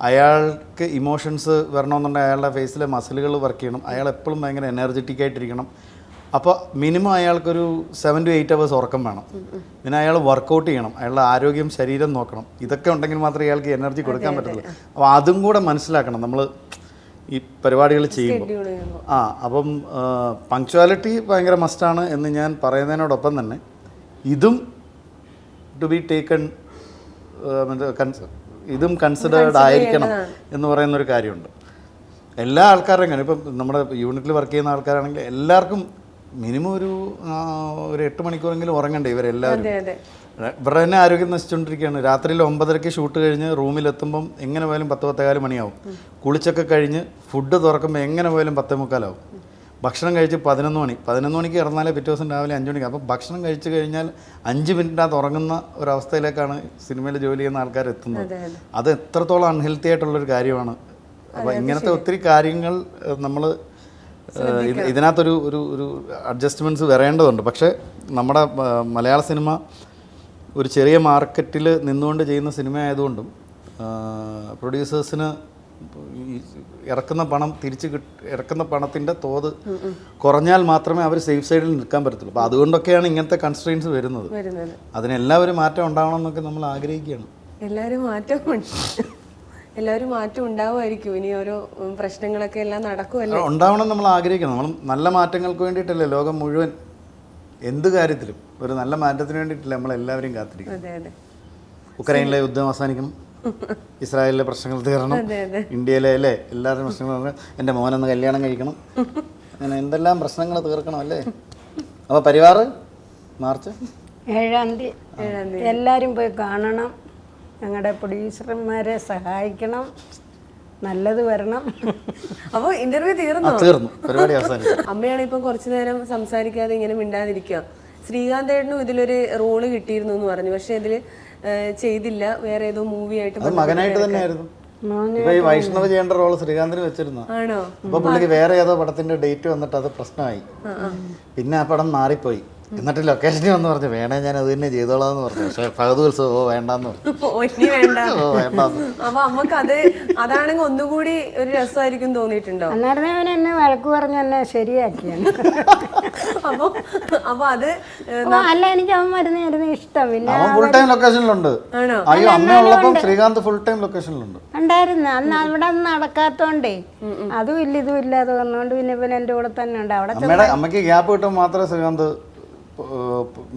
അയാൾക്ക് ഇമോഷൻസ് വരണമെന്നുണ്ടെങ്കിൽ അയാളുടെ ഫേസിലെ മസിലുകൾ വർക്ക് ചെയ്യണം, അയാൾ എപ്പോഴും ഭയങ്കര എനർജറ്റിക് ആയിട്ടിരിക്കണം. അപ്പോൾ മിനിമം അയാൾക്കൊരു 7 to 8 hours ഉറക്കം വേണം. പിന്നെ അയാൾ വർക്കൗട്ട് ചെയ്യണം, അയാളുടെ ആരോഗ്യം, ശരീരം നോക്കണം. ഇതൊക്കെ ഉണ്ടെങ്കിൽ മാത്രമേ അയാൾക്ക് എനർജി കൊടുക്കാൻ പറ്റുള്ളൂ. അപ്പോൾ അതും കൂടെ മനസ്സിലാക്കണം നമ്മൾ ഈ പരിപാടികൾ ചെയ്യുമ്പോൾ. അപ്പം പങ്ക്ച്വാലിറ്റി ഭയങ്കര മസ്റ്റാണ് എന്ന് ഞാൻ പറയുന്നതിനോടൊപ്പം തന്നെ ഇതും ടു ബി ടേക്കൺ, ഇതും കൺസിഡേർഡ് ആയിരിക്കണം എന്ന് പറയുന്നൊരു കാര്യമുണ്ട്. എല്ലാ ആൾക്കാരുടെയും കാര്യം, ഇപ്പം നമ്മുടെ യൂണിറ്റിൽ വർക്ക് ചെയ്യുന്ന ആൾക്കാരാണെങ്കിൽ എല്ലാവർക്കും മിനിമം ഒരു 8 മണിക്കൂറെങ്കിലും ഉറങ്ങണ്ടേ ഇവരെല്ലാവരും. ഇവരുടെ തന്നെ ആരോഗ്യം നശിച്ചുകൊണ്ടിരിക്കുകയാണ്. രാത്രിയിൽ 9:30 ഷൂട്ട് കഴിഞ്ഞ് റൂമിലെത്തുമ്പം എങ്ങനെ പോയാലും 10-10:15 മണിയാവും. കുളിച്ചൊക്കെ കഴിഞ്ഞ് ഫുഡ് തുറക്കുമ്പോൾ എങ്ങനെ പോയാലും 10:45 ആവും. ഭക്ഷണം കഴിച്ച് 11 മണി, 11 മണിക്ക് ഇറന്നാലേ പിറ്റേ ദിവസം രാവിലെ 5 മണിക്ക്. അപ്പോൾ ഭക്ഷണം കഴിച്ച് കഴിഞ്ഞാൽ 5 മിനിറ്റിനകത്ത് ഉറങ്ങുന്ന ഒരവസ്ഥയിലേക്കാണ് സിനിമയിൽ ജോലി ചെയ്യുന്ന ആൾക്കാർ എത്തുന്നത്. അത് എത്രത്തോളം അൺഹെൽത്തി ആയിട്ടുള്ളൊരു കാര്യമാണ്. അപ്പോൾ ഇങ്ങനത്തെ ഒത്തിരി കാര്യങ്ങൾ നമ്മൾ ഇതിനകത്തൊരു ഒരു ഒരു അഡ്ജസ്റ്റ്മെൻറ്റ്സ് വരേണ്ടതുണ്ട്. പക്ഷേ നമ്മുടെ മലയാള സിനിമ ഒരു ചെറിയ മാർക്കറ്റിൽ നിന്നുകൊണ്ട് ചെയ്യുന്ന സിനിമ ആയതുകൊണ്ടും പ്രൊഡ്യൂസേഴ്സിന് ഇറക്കുന്ന പണം ഇറക്കുന്ന പണത്തിൻ്റെ തോത് കുറഞ്ഞാൽ മാത്രമേ അവർ സേഫ് സൈഡിൽ നിൽക്കാൻ പറ്റത്തുള്ളൂ. അപ്പോൾ അതുകൊണ്ടൊക്കെയാണ് ഇങ്ങനത്തെ കൺസ്ട്രെയിൻസ് വരുന്നത്. അതിനെല്ലാവരും മാറ്റം ഉണ്ടാവണം എന്നൊക്കെ നമ്മൾ ആഗ്രഹിക്കുകയാണ്. എല്ലാവരും മാറ്റം ഉണ്ടാവുമായിരിക്കും. ഇനി ഓരോ പ്രശ്നങ്ങളൊക്കെ എല്ലാം നടക്കുമല്ലോ, ഉണ്ടാവണം നമ്മൾ ആഗ്രഹിക്കണം. നമ്മൾ നല്ല മാറ്റങ്ങൾക്ക് വേണ്ടിയിട്ടല്ലേ ലോകം മുഴുവൻ എന്ത് കാര്യത്തിലും ഒരു നല്ല മാറ്റത്തിന് വേണ്ടിയിട്ടല്ലേ നമ്മളെല്ലാവരും കാത്തിരിക്കും. ഉക്രൈനിലെ യുദ്ധം അവസാനിക്കണം, ഇസ്രായേലിലെ പ്രശ്നങ്ങൾ തീരണം, ഇന്ത്യയിലെ അല്ലേ എല്ലാവരുടെയും പ്രശ്നങ്ങൾ, എൻ്റെ മോനൊന്ന് കല്യാണം കഴിക്കണം, അങ്ങനെ എന്തെല്ലാം പ്രശ്നങ്ങൾ തീർക്കണം അല്ലേ. അപ്പോൾ പരിവാർ മാർച്ച് 7-ാം തീയതി എല്ലാവരും പോയി കാണണം. ഞങ്ങളുടെ പ്രൊഡ്യൂസർമാരെ സഹായിക്കണം, നല്ലത് വരണം. അപ്പോൾ ഇന്റർവ്യൂ തീർന്നു, പരിപാടി അവസാനിച്ചു. അമ്മയാണ് ഇപ്പം കുറച്ചു നേരം സംസാരിക്കാതെ ഇങ്ങനെ മിണ്ടാതിരിക്കുക. ശ്രീകാന്തേട്ടനും ഇതിലൊരു റോള് കിട്ടിയിരുന്നു എന്ന് പറഞ്ഞു. പക്ഷേ ഇതിൽ ചെയ്തില്ല, വേറെ ഏതോ മൂവി ആയിട്ട് അത് മകനായിട്ട് തന്നെയായിരുന്നു. ഇപ്പൊ ഈ വൈഷ്ണവ് ചെയ്യേണ്ട റോള് ശ്രീകാന്തിന് വെച്ചിരുന്നു. ആണോ? അപ്പൊ പുള്ളിക്ക് വേറെ ഏതോ പടത്തിന്റെ ഡേറ്റ് വന്നിട്ട് അത് പ്രശ്നമായി. പിന്നെ ആ പടം മാറിപ്പോയി. എന്നിട്ട് ലൊക്കേഷനിൽ വന്ന് പറഞ്ഞു വേണേ ഞാൻ അത് തന്നെ ചെയ്തോളാന്ന് പറഞ്ഞു. പക്ഷെ ഫഹദ് വേണ്ടാന്ന് പറഞ്ഞു. ഇനി വേണ്ട. വേണ്ടാന്ന്. അപ്പൊ അമ്മക്ക് അതാണെങ്കിൽ ഒന്നുകൂടി ഒരു രസമായിരിക്കും തോന്നിയിട്ടുണ്ടോ? അന്നേരം അവൻ എന്നെ വഴക്ക് പറഞ്ഞ് എന്നെ ശരിയാക്കിയാണ്. അപ്പൊ അത് അല്ല, എനിക്ക് അവൻ വരുന്നതായിരുന്നു ഇഷ്ടം. പിന്നെ അവൻ ഫുൾ ടൈം ലൊക്കേഷനിലുണ്ട്. ആണോ? അയ്യോ, അമ്മയുള്ളപ്പം ശ്രീകാന്ത് ഫുൾ ടൈം ലൊക്കേഷനിലുണ്ട്. ഉണ്ടായിരുന്നു. അന്ന് അവിടെ ഒന്നും നടക്കാത്തോണ്ടേ അതും ഇല്ല ഇതും ഇല്ലാതെ വന്നോണ്ട് പിന്നെ ഇവൻ എൻ്റെ കൂടെ തന്നെ ഉണ്ട്. അവിടെ അമ്മയ്ക്ക് ഗ്യാപ്പ് കിട്ടുമ്പോൾ മാത്രമേ ശ്രീകാന്ത്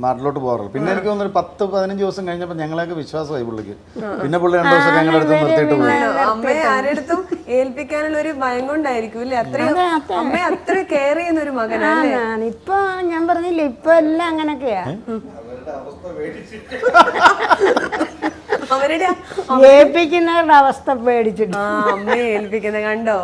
നാട്ടിലോട്ട് പോകാറുള്ളൂ. പിന്നെ എനിക്ക് തോന്നുന്നു 10-15 ദിവസം കഴിഞ്ഞപ്പോൾ ഞങ്ങളെയൊക്കെ വിശ്വാസമായി പുള്ളിക്ക്. പിന്നെ പുള്ളി 2 ദിവസം ഞങ്ങളുടെ അടുത്ത് നിർത്തിയിട്ട് പോയി. അമ്മയെ ആരെടുത്തും ഏൽപ്പിക്കാനുള്ള ഒരു ഭയം കൊണ്ടായിരിക്കും അല്ലേ? അത്രയും അമ്മയെ അത്ര കെയർ ചെയ്യുന്ന ഒരു മകനാണ്. ഇപ്പൊ ഞാൻ പറഞ്ഞില്ല, ഇപ്പൊ എല്ലാം അങ്ങനൊക്കെയാ. അവരുടെ ഏൽപ്പിക്കുന്നവരുടെ അവസ്ഥ പേടിച്ചിട്ട് അമ്മയെ ഏൽപ്പിക്കുന്നത് കണ്ടോ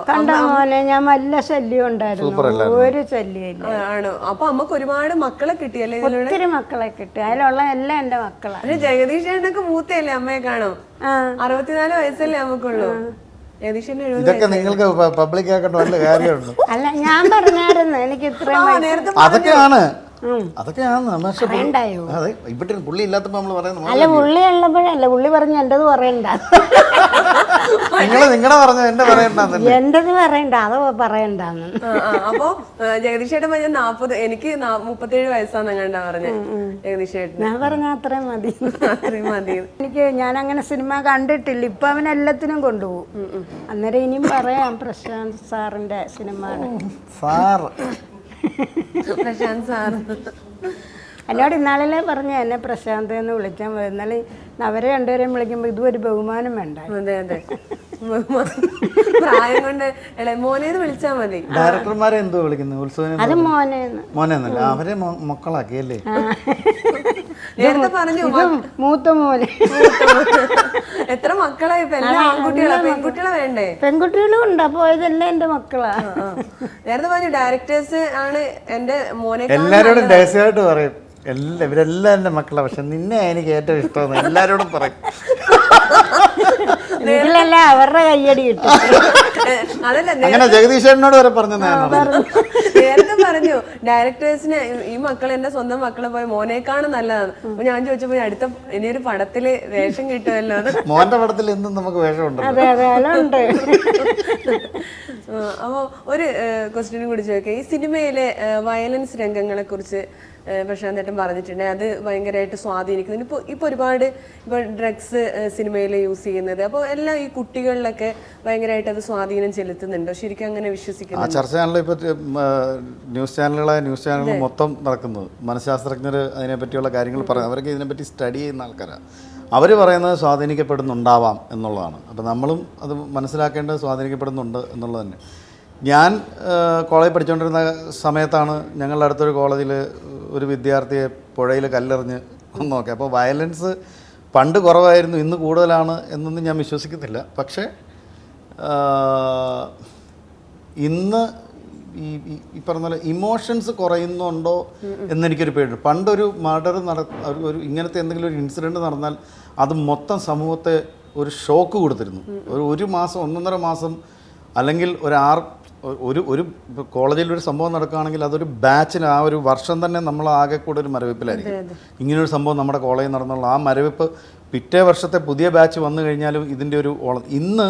മോനെ? ഞാൻ വല്ല ശല്യം ഉണ്ടായിരുന്നു, ഒരു ശല്യം ആണോ? അപ്പൊ അമ്മക്ക് ഒരുപാട് മക്കളെ കിട്ടിയല്ലേ? ഒത്തിരി മക്കളെ കിട്ടി. അതിലുള്ള എല്ലാം എന്റെ മക്കളാണ്. ജഗദീഷ് ചേട്ടനൊക്കെ മൂത്തയല്ലേ അമ്മയെ കാണോ? 64 വയസ്സല്ലേ നമുക്കുള്ളൂ. ജഗദീഷിന് 70 ഇതൊക്കെ നിങ്ങൾക്ക് പബ്ലിക് ആക്കേണ്ട വല്ല കാര്യമുണ്ട്. അല്ല, ഞാൻ പറഞ്ഞായിരുന്നു എനിക്ക് ഇത്രയും അതൊക്കെയാണ് പക്ഷെ ഉണ്ടായോ? അതെ, ഇവിടെ പുള്ളി ഇല്ലാത്തപ്പോ നമ്മള് പറയുന്നത്. അല്ല, പുള്ളി ഉള്ളപ്പോഴല്ല, പുള്ളി പറഞ്ഞു എന്റേത് പറയണ്ട. നിങ്ങളെ പറഞ്ഞു എന്റെ പറയണ്ടെന്നല്ലേ? എന്റേത് പറയണ്ട, അത് പറയണ്ടെന്ന്. അപ്പൊ ജഗദീഷ് ചേട്ടൻ പറഞ്ഞ 40, എനിക്ക് 37 വയസ്സാന്ന് കണ്ടാ പറഞ്ഞ ജഗദീഷ് ചേട്ടൻ. ഞാൻ പറഞ്ഞ അത്രയും മതി, അത്രയും മതി. ഞാൻ അങ്ങനെ സിനിമ കണ്ടിട്ടില്ല. ഇപ്പൊ അവൻ എല്ലാത്തിനും കൊണ്ടുപോകും. അന്നേരം ഇനിയും പറയാം പ്രശാന്ത് സാറിന്റെ സിനിമ. പ്രശാന്ത് സാർ എന്നോട് ഇന്നാളെ പറഞ്ഞ എന്നെ പ്രശാന്ത് എന്ന് വിളിക്കാൻ പോയി. എന്നാലും അവരെ രണ്ടുപേരെയും വിളിക്കുമ്പോ ഇതും ഒരു ബഹുമാനം വേണ്ട. അതെ അതെ, പ്രായം കൊണ്ട് മോനേന്ന് വിളിച്ചാ മതി. ഡയറക്ടർമാരെ എന്തോ വിളിക്കുന്നു ഉത്സവം? അത് മോനേന്ന്. മോനെന്നല്ല, അവരെ മക്കളാക്കി അല്ലേ? നേരത്തെ പറഞ്ഞു മൂത്ത മോനെ. എത്ര മക്കളാ ഇപ്പൊ? എല്ലാ ആൺകുട്ടികളാ, പെൺകുട്ടികളെ വേണ്ടേ? പെൺകുട്ടികളും ഉണ്ട്. അപ്പൊ ഇതെല്ലാം എന്റെ മക്കളാ. നേരത്തെ പറഞ്ഞു ഡയറക്ടേഴ്സ് ആണ് എന്റെ മോനെ. എല്ലാരോടും രഹസ്യമായിട്ട് പറയും, ഇവരെല്ലാം എന്റെ മക്കളാ, പക്ഷെ നിന്നെ എനിക്ക് ഏറ്റവും ഇഷ്ടമെന്ന് എല്ലാരോടും പറയും. ഇതിലല്ല അവരുടെ കയ്യടി കിട്ടും. അതല്ല, അങ്ങനെ ജഗദീശനോട് വരെ പറഞ്ഞു. നേരത്തെ പറഞ്ഞു ഡയറക്ടേഴ്സിന് ഈ മക്കൾ എന്റെ സ്വന്തം മക്കളെ പോയി മോനേക്കാണ് നല്ലതാണ്. അപ്പൊ ഞാൻ ചോദിച്ചപ്പോ അടുത്ത ഇനിയൊരു പടത്തില് വേഷം കിട്ടുമല്ലോ. മോന്റെ പടത്തിൽ എന്തും നമുക്ക് വേഷമുണ്ട്. അതെ അതെ, അതുണ്ട്. അപ്പൊ ഒരു ക്വസ്റ്റ്യനും കൂടി ചോദിക്കാം. ഈ സിനിമയിലെ വയലൻസ് രംഗങ്ങളെ കുറിച്ച് പ്രശാന്ത് ഏട്ടൻ പറഞ്ഞിട്ടുണ്ട്, അത് ഭയങ്കരമായിട്ട് സ്വാധീനിക്കുന്നു. ഇപ്പൊ ഒരുപാട് ഡ്രഗ്സ് സിനിമയിൽ യൂസ് ചെയ്യുന്നത്, അപ്പോൾ എല്ലാം ഈ കുട്ടികളിലൊക്കെ ഭയങ്കരമായിട്ട് അത് സ്വാധീനം ചെലുത്തുന്നുണ്ടോ? ശരിക്കും അങ്ങനെ വിശ്വസിക്കുന്നു? ആ ചർച്ചയാണല്ലോ ഇപ്പോൾ ന്യൂസ് ചാനലുകൾ മൊത്തം നടക്കുന്നത്. മനഃശാസ്ത്രജ്ഞർ അതിനെപ്പറ്റിയുള്ള കാര്യങ്ങൾ പറയും. അവർക്ക് ഇതിനെപ്പറ്റി സ്റ്റഡി ചെയ്യുന്ന ആൾക്കാരാണ്. അവർ പറയുന്നത് സ്വാധീനിക്കപ്പെടുന്നുണ്ടാവാം എന്നുള്ളതാണ്. അപ്പോൾ നമ്മളും അത് മനസ്സിലാക്കേണ്ടത് സ്വാധീനിക്കപ്പെടുന്നുണ്ട് എന്നുള്ളത് തന്നെ. ഞാൻ കോളേജിൽ പഠിച്ചുകൊണ്ടിരുന്ന സമയത്താണ് ഞങ്ങളുടെ അടുത്തൊരു കോളേജിൽ ഒരു വിദ്യാർത്ഥിയെ പുഴയിൽ കല്ലെറിഞ്ഞ് നോക്കി. അപ്പോൾ വയലൻസ് പണ്ട് കുറവായിരുന്നു, ഇന്ന് കൂടുതലാണ് എന്നൊന്നും ഞാൻ വിശ്വസിക്കുന്നില്ല. പക്ഷേ ഇന്ന് ഈ പറഞ്ഞ പോലെ ഇമോഷൻസ് കുറയുന്നുണ്ടോ എന്നെനിക്കൊരു പേടി. പണ്ടൊരു മർഡർ ഒരു ഇങ്ങനത്തെ എന്തെങ്കിലും ഒരു ഇൻസിഡൻറ്റ് നടന്നാൽ അത് മൊത്തം സമൂഹത്തെ ഒരു ഷോക്ക് കൊടുത്തിരുന്നു. ഒരു മാസം 1.5 മാസം അല്ലെങ്കിൽ ഒരു കോളേജിൽ ഒരു സംഭവം നടക്കുകയാണെങ്കിൽ അതൊരു ബാച്ചിന് ആ ഒരു വർഷം തന്നെ നമ്മൾ ആകെ കൂടെ ഒരു മരവിപ്പിലായിരിക്കും. ഇങ്ങനൊരു സംഭവം നമ്മുടെ കോളേജിൽ നടന്നുള്ള ആ മരവിപ്പ് പിറ്റേ വർഷത്തെ പുതിയ ബാച്ച് വന്നു കഴിഞ്ഞാലും ഇതിൻ്റെ ഒരു ഇന്ന്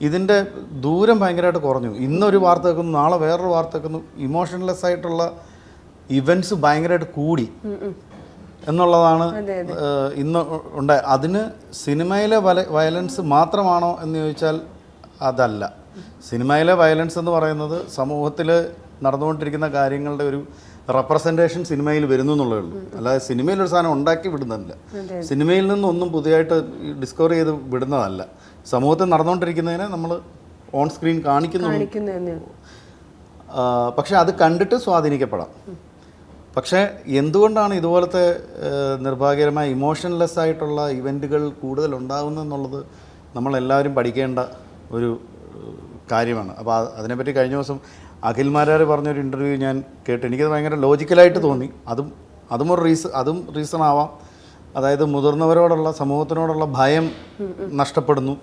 ഇതിൻ്റെ ദൂരം ഭയങ്കരമായിട്ട് കുറഞ്ഞു. ഇന്നൊരു വാർത്ത വെക്കുന്നു, നാളെ വേറൊരു വാർത്ത വെക്കുന്നു. ഇമോഷൺലെസ് ആയിട്ടുള്ള ഇവൻറ്റ്സ് ഭയങ്കരമായിട്ട് കൂടി എന്നുള്ളതാണ് ഇന്ന് ഉണ്ടായത്. അതിന് സിനിമയിലെ വയലൻസ് മാത്രമാണോ എന്ന് ചോദിച്ചാൽ അതല്ല. സിനിമയിലെ വയലൻസ് എന്ന് പറയുന്നത് സമൂഹത്തിൽ നടന്നുകൊണ്ടിരിക്കുന്ന കാര്യങ്ങളുടെ ഒരു റെപ്രസെൻറ്റേഷൻ സിനിമയിൽ വരുന്നു എന്നുള്ളതേ ഉള്ളൂ. അല്ലാതെ സിനിമയിലൊരു സാധനം ഉണ്ടാക്കി വിടുന്നതല്ല, സിനിമയിൽ നിന്നൊന്നും പുതിയതായിട്ട് ഡിസ്കവർ ചെയ്ത് വിടുന്നതല്ല. സമൂഹത്തിൽ നടന്നുകൊണ്ടിരിക്കുന്നതിനെ നമ്മൾ ഓൺ സ്ക്രീൻ കാണിക്കുന്നു. പക്ഷെ അത് കണ്ടിട്ട് സ്വാധീനിക്കപ്പെടാം. പക്ഷേ എന്തുകൊണ്ടാണ് ഇതുപോലത്തെ നിർഭാഗ്യകരമായ ഇമോഷൻലെസ് ആയിട്ടുള്ള ഇവൻറ്റുകൾ കൂടുതൽ ഉണ്ടാകുന്നതെന്നുള്ളത് നമ്മളെല്ലാവരും പഠിക്കേണ്ട ഒരു കാര്യമാണ്. അപ്പോൾ അതിനെപ്പറ്റി കഴിഞ്ഞ ദിവസം അഖിൽമാരാർ പറഞ്ഞൊരു ഇൻ്റർവ്യൂ ഞാൻ കേട്ട് എനിക്കത് ഭയങ്കര ലോജിക്കലായിട്ട് തോന്നി. അതും റീസൺ ആവാം. അതായത് മുതിർന്നവരോടുള്ള സമൂഹത്തിനോടുള്ള ഭയം നഷ്ടപ്പെടുന്നു,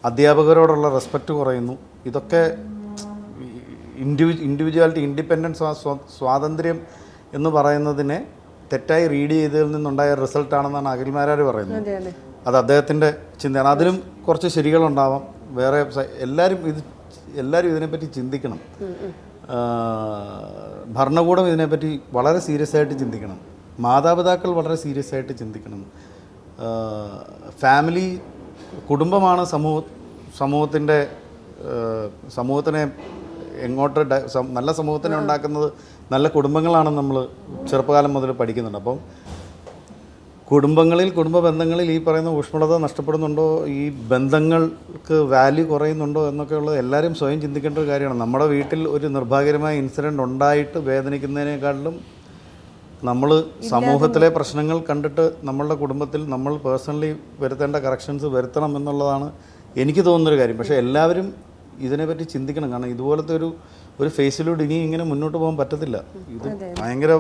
അധ്യാപകരോടുള്ള റെസ്പെക്റ്റ് കുറയുന്നു. ഇതൊക്കെ ഇൻഡിവിജ്വാലിറ്റി, ഇൻഡിപെൻഡൻസ്, സ്വാതന്ത്ര്യം എന്ന് പറയുന്നതിനെ തെറ്റായി റീഡ് ചെയ്തതിൽ നിന്നുണ്ടായ റിസൾട്ടാണെന്നാണ് അഖിൽമാരാർ പറയുന്നത്. അത് അദ്ദേഹത്തിൻ്റെ ചിന്തയാണ്. അതിലും കുറച്ച് ശരികളുണ്ടാവാം. വേറെ എല്ലാവരും ഇതിനെപ്പറ്റി ചിന്തിക്കണം. ഭരണകൂടം ഇതിനെപ്പറ്റി വളരെ സീരിയസ് ആയിട്ട് ചിന്തിക്കണം. മാതാപിതാക്കൾ വളരെ സീരിയസ് ആയിട്ട് ചിന്തിക്കണം. ഫാമിലി, കുടുംബമാണ് സമൂഹത്തിനെ എങ്ങോട്ട് നല്ല സമൂഹത്തിനെ ഉണ്ടാക്കുന്നത് നല്ല കുടുംബങ്ങളാണെന്ന് നമ്മൾ ചെറുപ്പകാലം മുതൽ പഠിക്കുന്നുണ്ട്. അപ്പം കുടുംബ ബന്ധങ്ങളിൽ ഈ പറയുന്ന ഊഷ്മളത നഷ്ടപ്പെടുന്നുണ്ടോ, ഈ ബന്ധങ്ങൾക്ക് വാല്യൂ കുറയുന്നുണ്ടോ എന്നൊക്കെയുള്ളത് എല്ലാവരും സ്വയം ചിന്തിക്കേണ്ട ഒരു കാര്യമാണ്. നമ്മുടെ വീട്ടിൽ ഒരു നിർഭാഗ്യകരമായ ഇൻസിഡൻറ്റ് ഉണ്ടായിട്ട് വേദനിക്കുന്നതിനേക്കാളും നമ്മൾ സമൂഹത്തിലെ പ്രശ്നങ്ങൾ കണ്ടിട്ട് നമ്മളുടെ കുടുംബത്തിൽ നമ്മൾ പേഴ്സണലി വരുത്തേണ്ട കറക്ഷൻസ് വരുത്തണം എന്നുള്ളതാണ് എനിക്ക് തോന്നുന്നൊരു കാര്യം. പക്ഷേ എല്ലാവരും ഇതിനെപ്പറ്റി ചിന്തിക്കണം. കാരണം ഇതുപോലത്തെ ഒരു ഫേസിലൂടെ ഇനി ഇങ്ങനെ മുന്നോട്ട് പോകാൻ പറ്റത്തില്ല. ഇത് ഭയങ്കര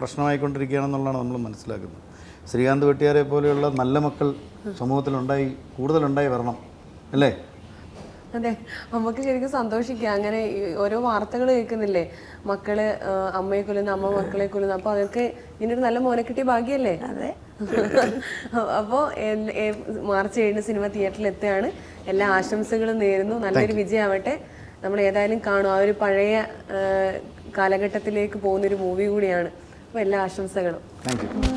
പ്രശ്നമായിക്കൊണ്ടിരിക്കുകയാണെന്നുള്ളതാണ് നമ്മൾ മനസ്സിലാക്കുന്നത്. ശ്രീകാന്ത് വെട്ടിയാരെ പോലെയുള്ള നല്ല മക്കൾ കൂടുതലുണ്ടായി വരണം, അല്ലേ? അതെ, നമുക്ക് ശരിക്കും സന്തോഷിക്കാം. അങ്ങനെ ഓരോ വാർത്തകൾ കേൾക്കുന്നില്ലേ, മക്കള് അമ്മയെ കൊല്ലുന്നു, അമ്മ മക്കളെ കൊല്ലുന്നു. അപ്പോൾ അതൊക്കെ ഇങ്ങനൊരു നല്ല മോനെ കിട്ടിയ ഭാഗ്യല്ലേ? അതെ. അപ്പോൾ മാർച്ച് 7 സിനിമ തിയേറ്ററിൽ എത്തുകയാണ്. എല്ലാ ആശംസകളും നേരുന്നു. നല്ലൊരു വിജയമാവട്ടെ. നമ്മൾ ഏതായാലും കാണും. ആ ഒരു പഴയ കാലഘട്ടത്തിലേക്ക് പോകുന്നൊരു മൂവി കൂടിയാണ്. അപ്പോൾ എല്ലാ ആശംസകളും. Thank you.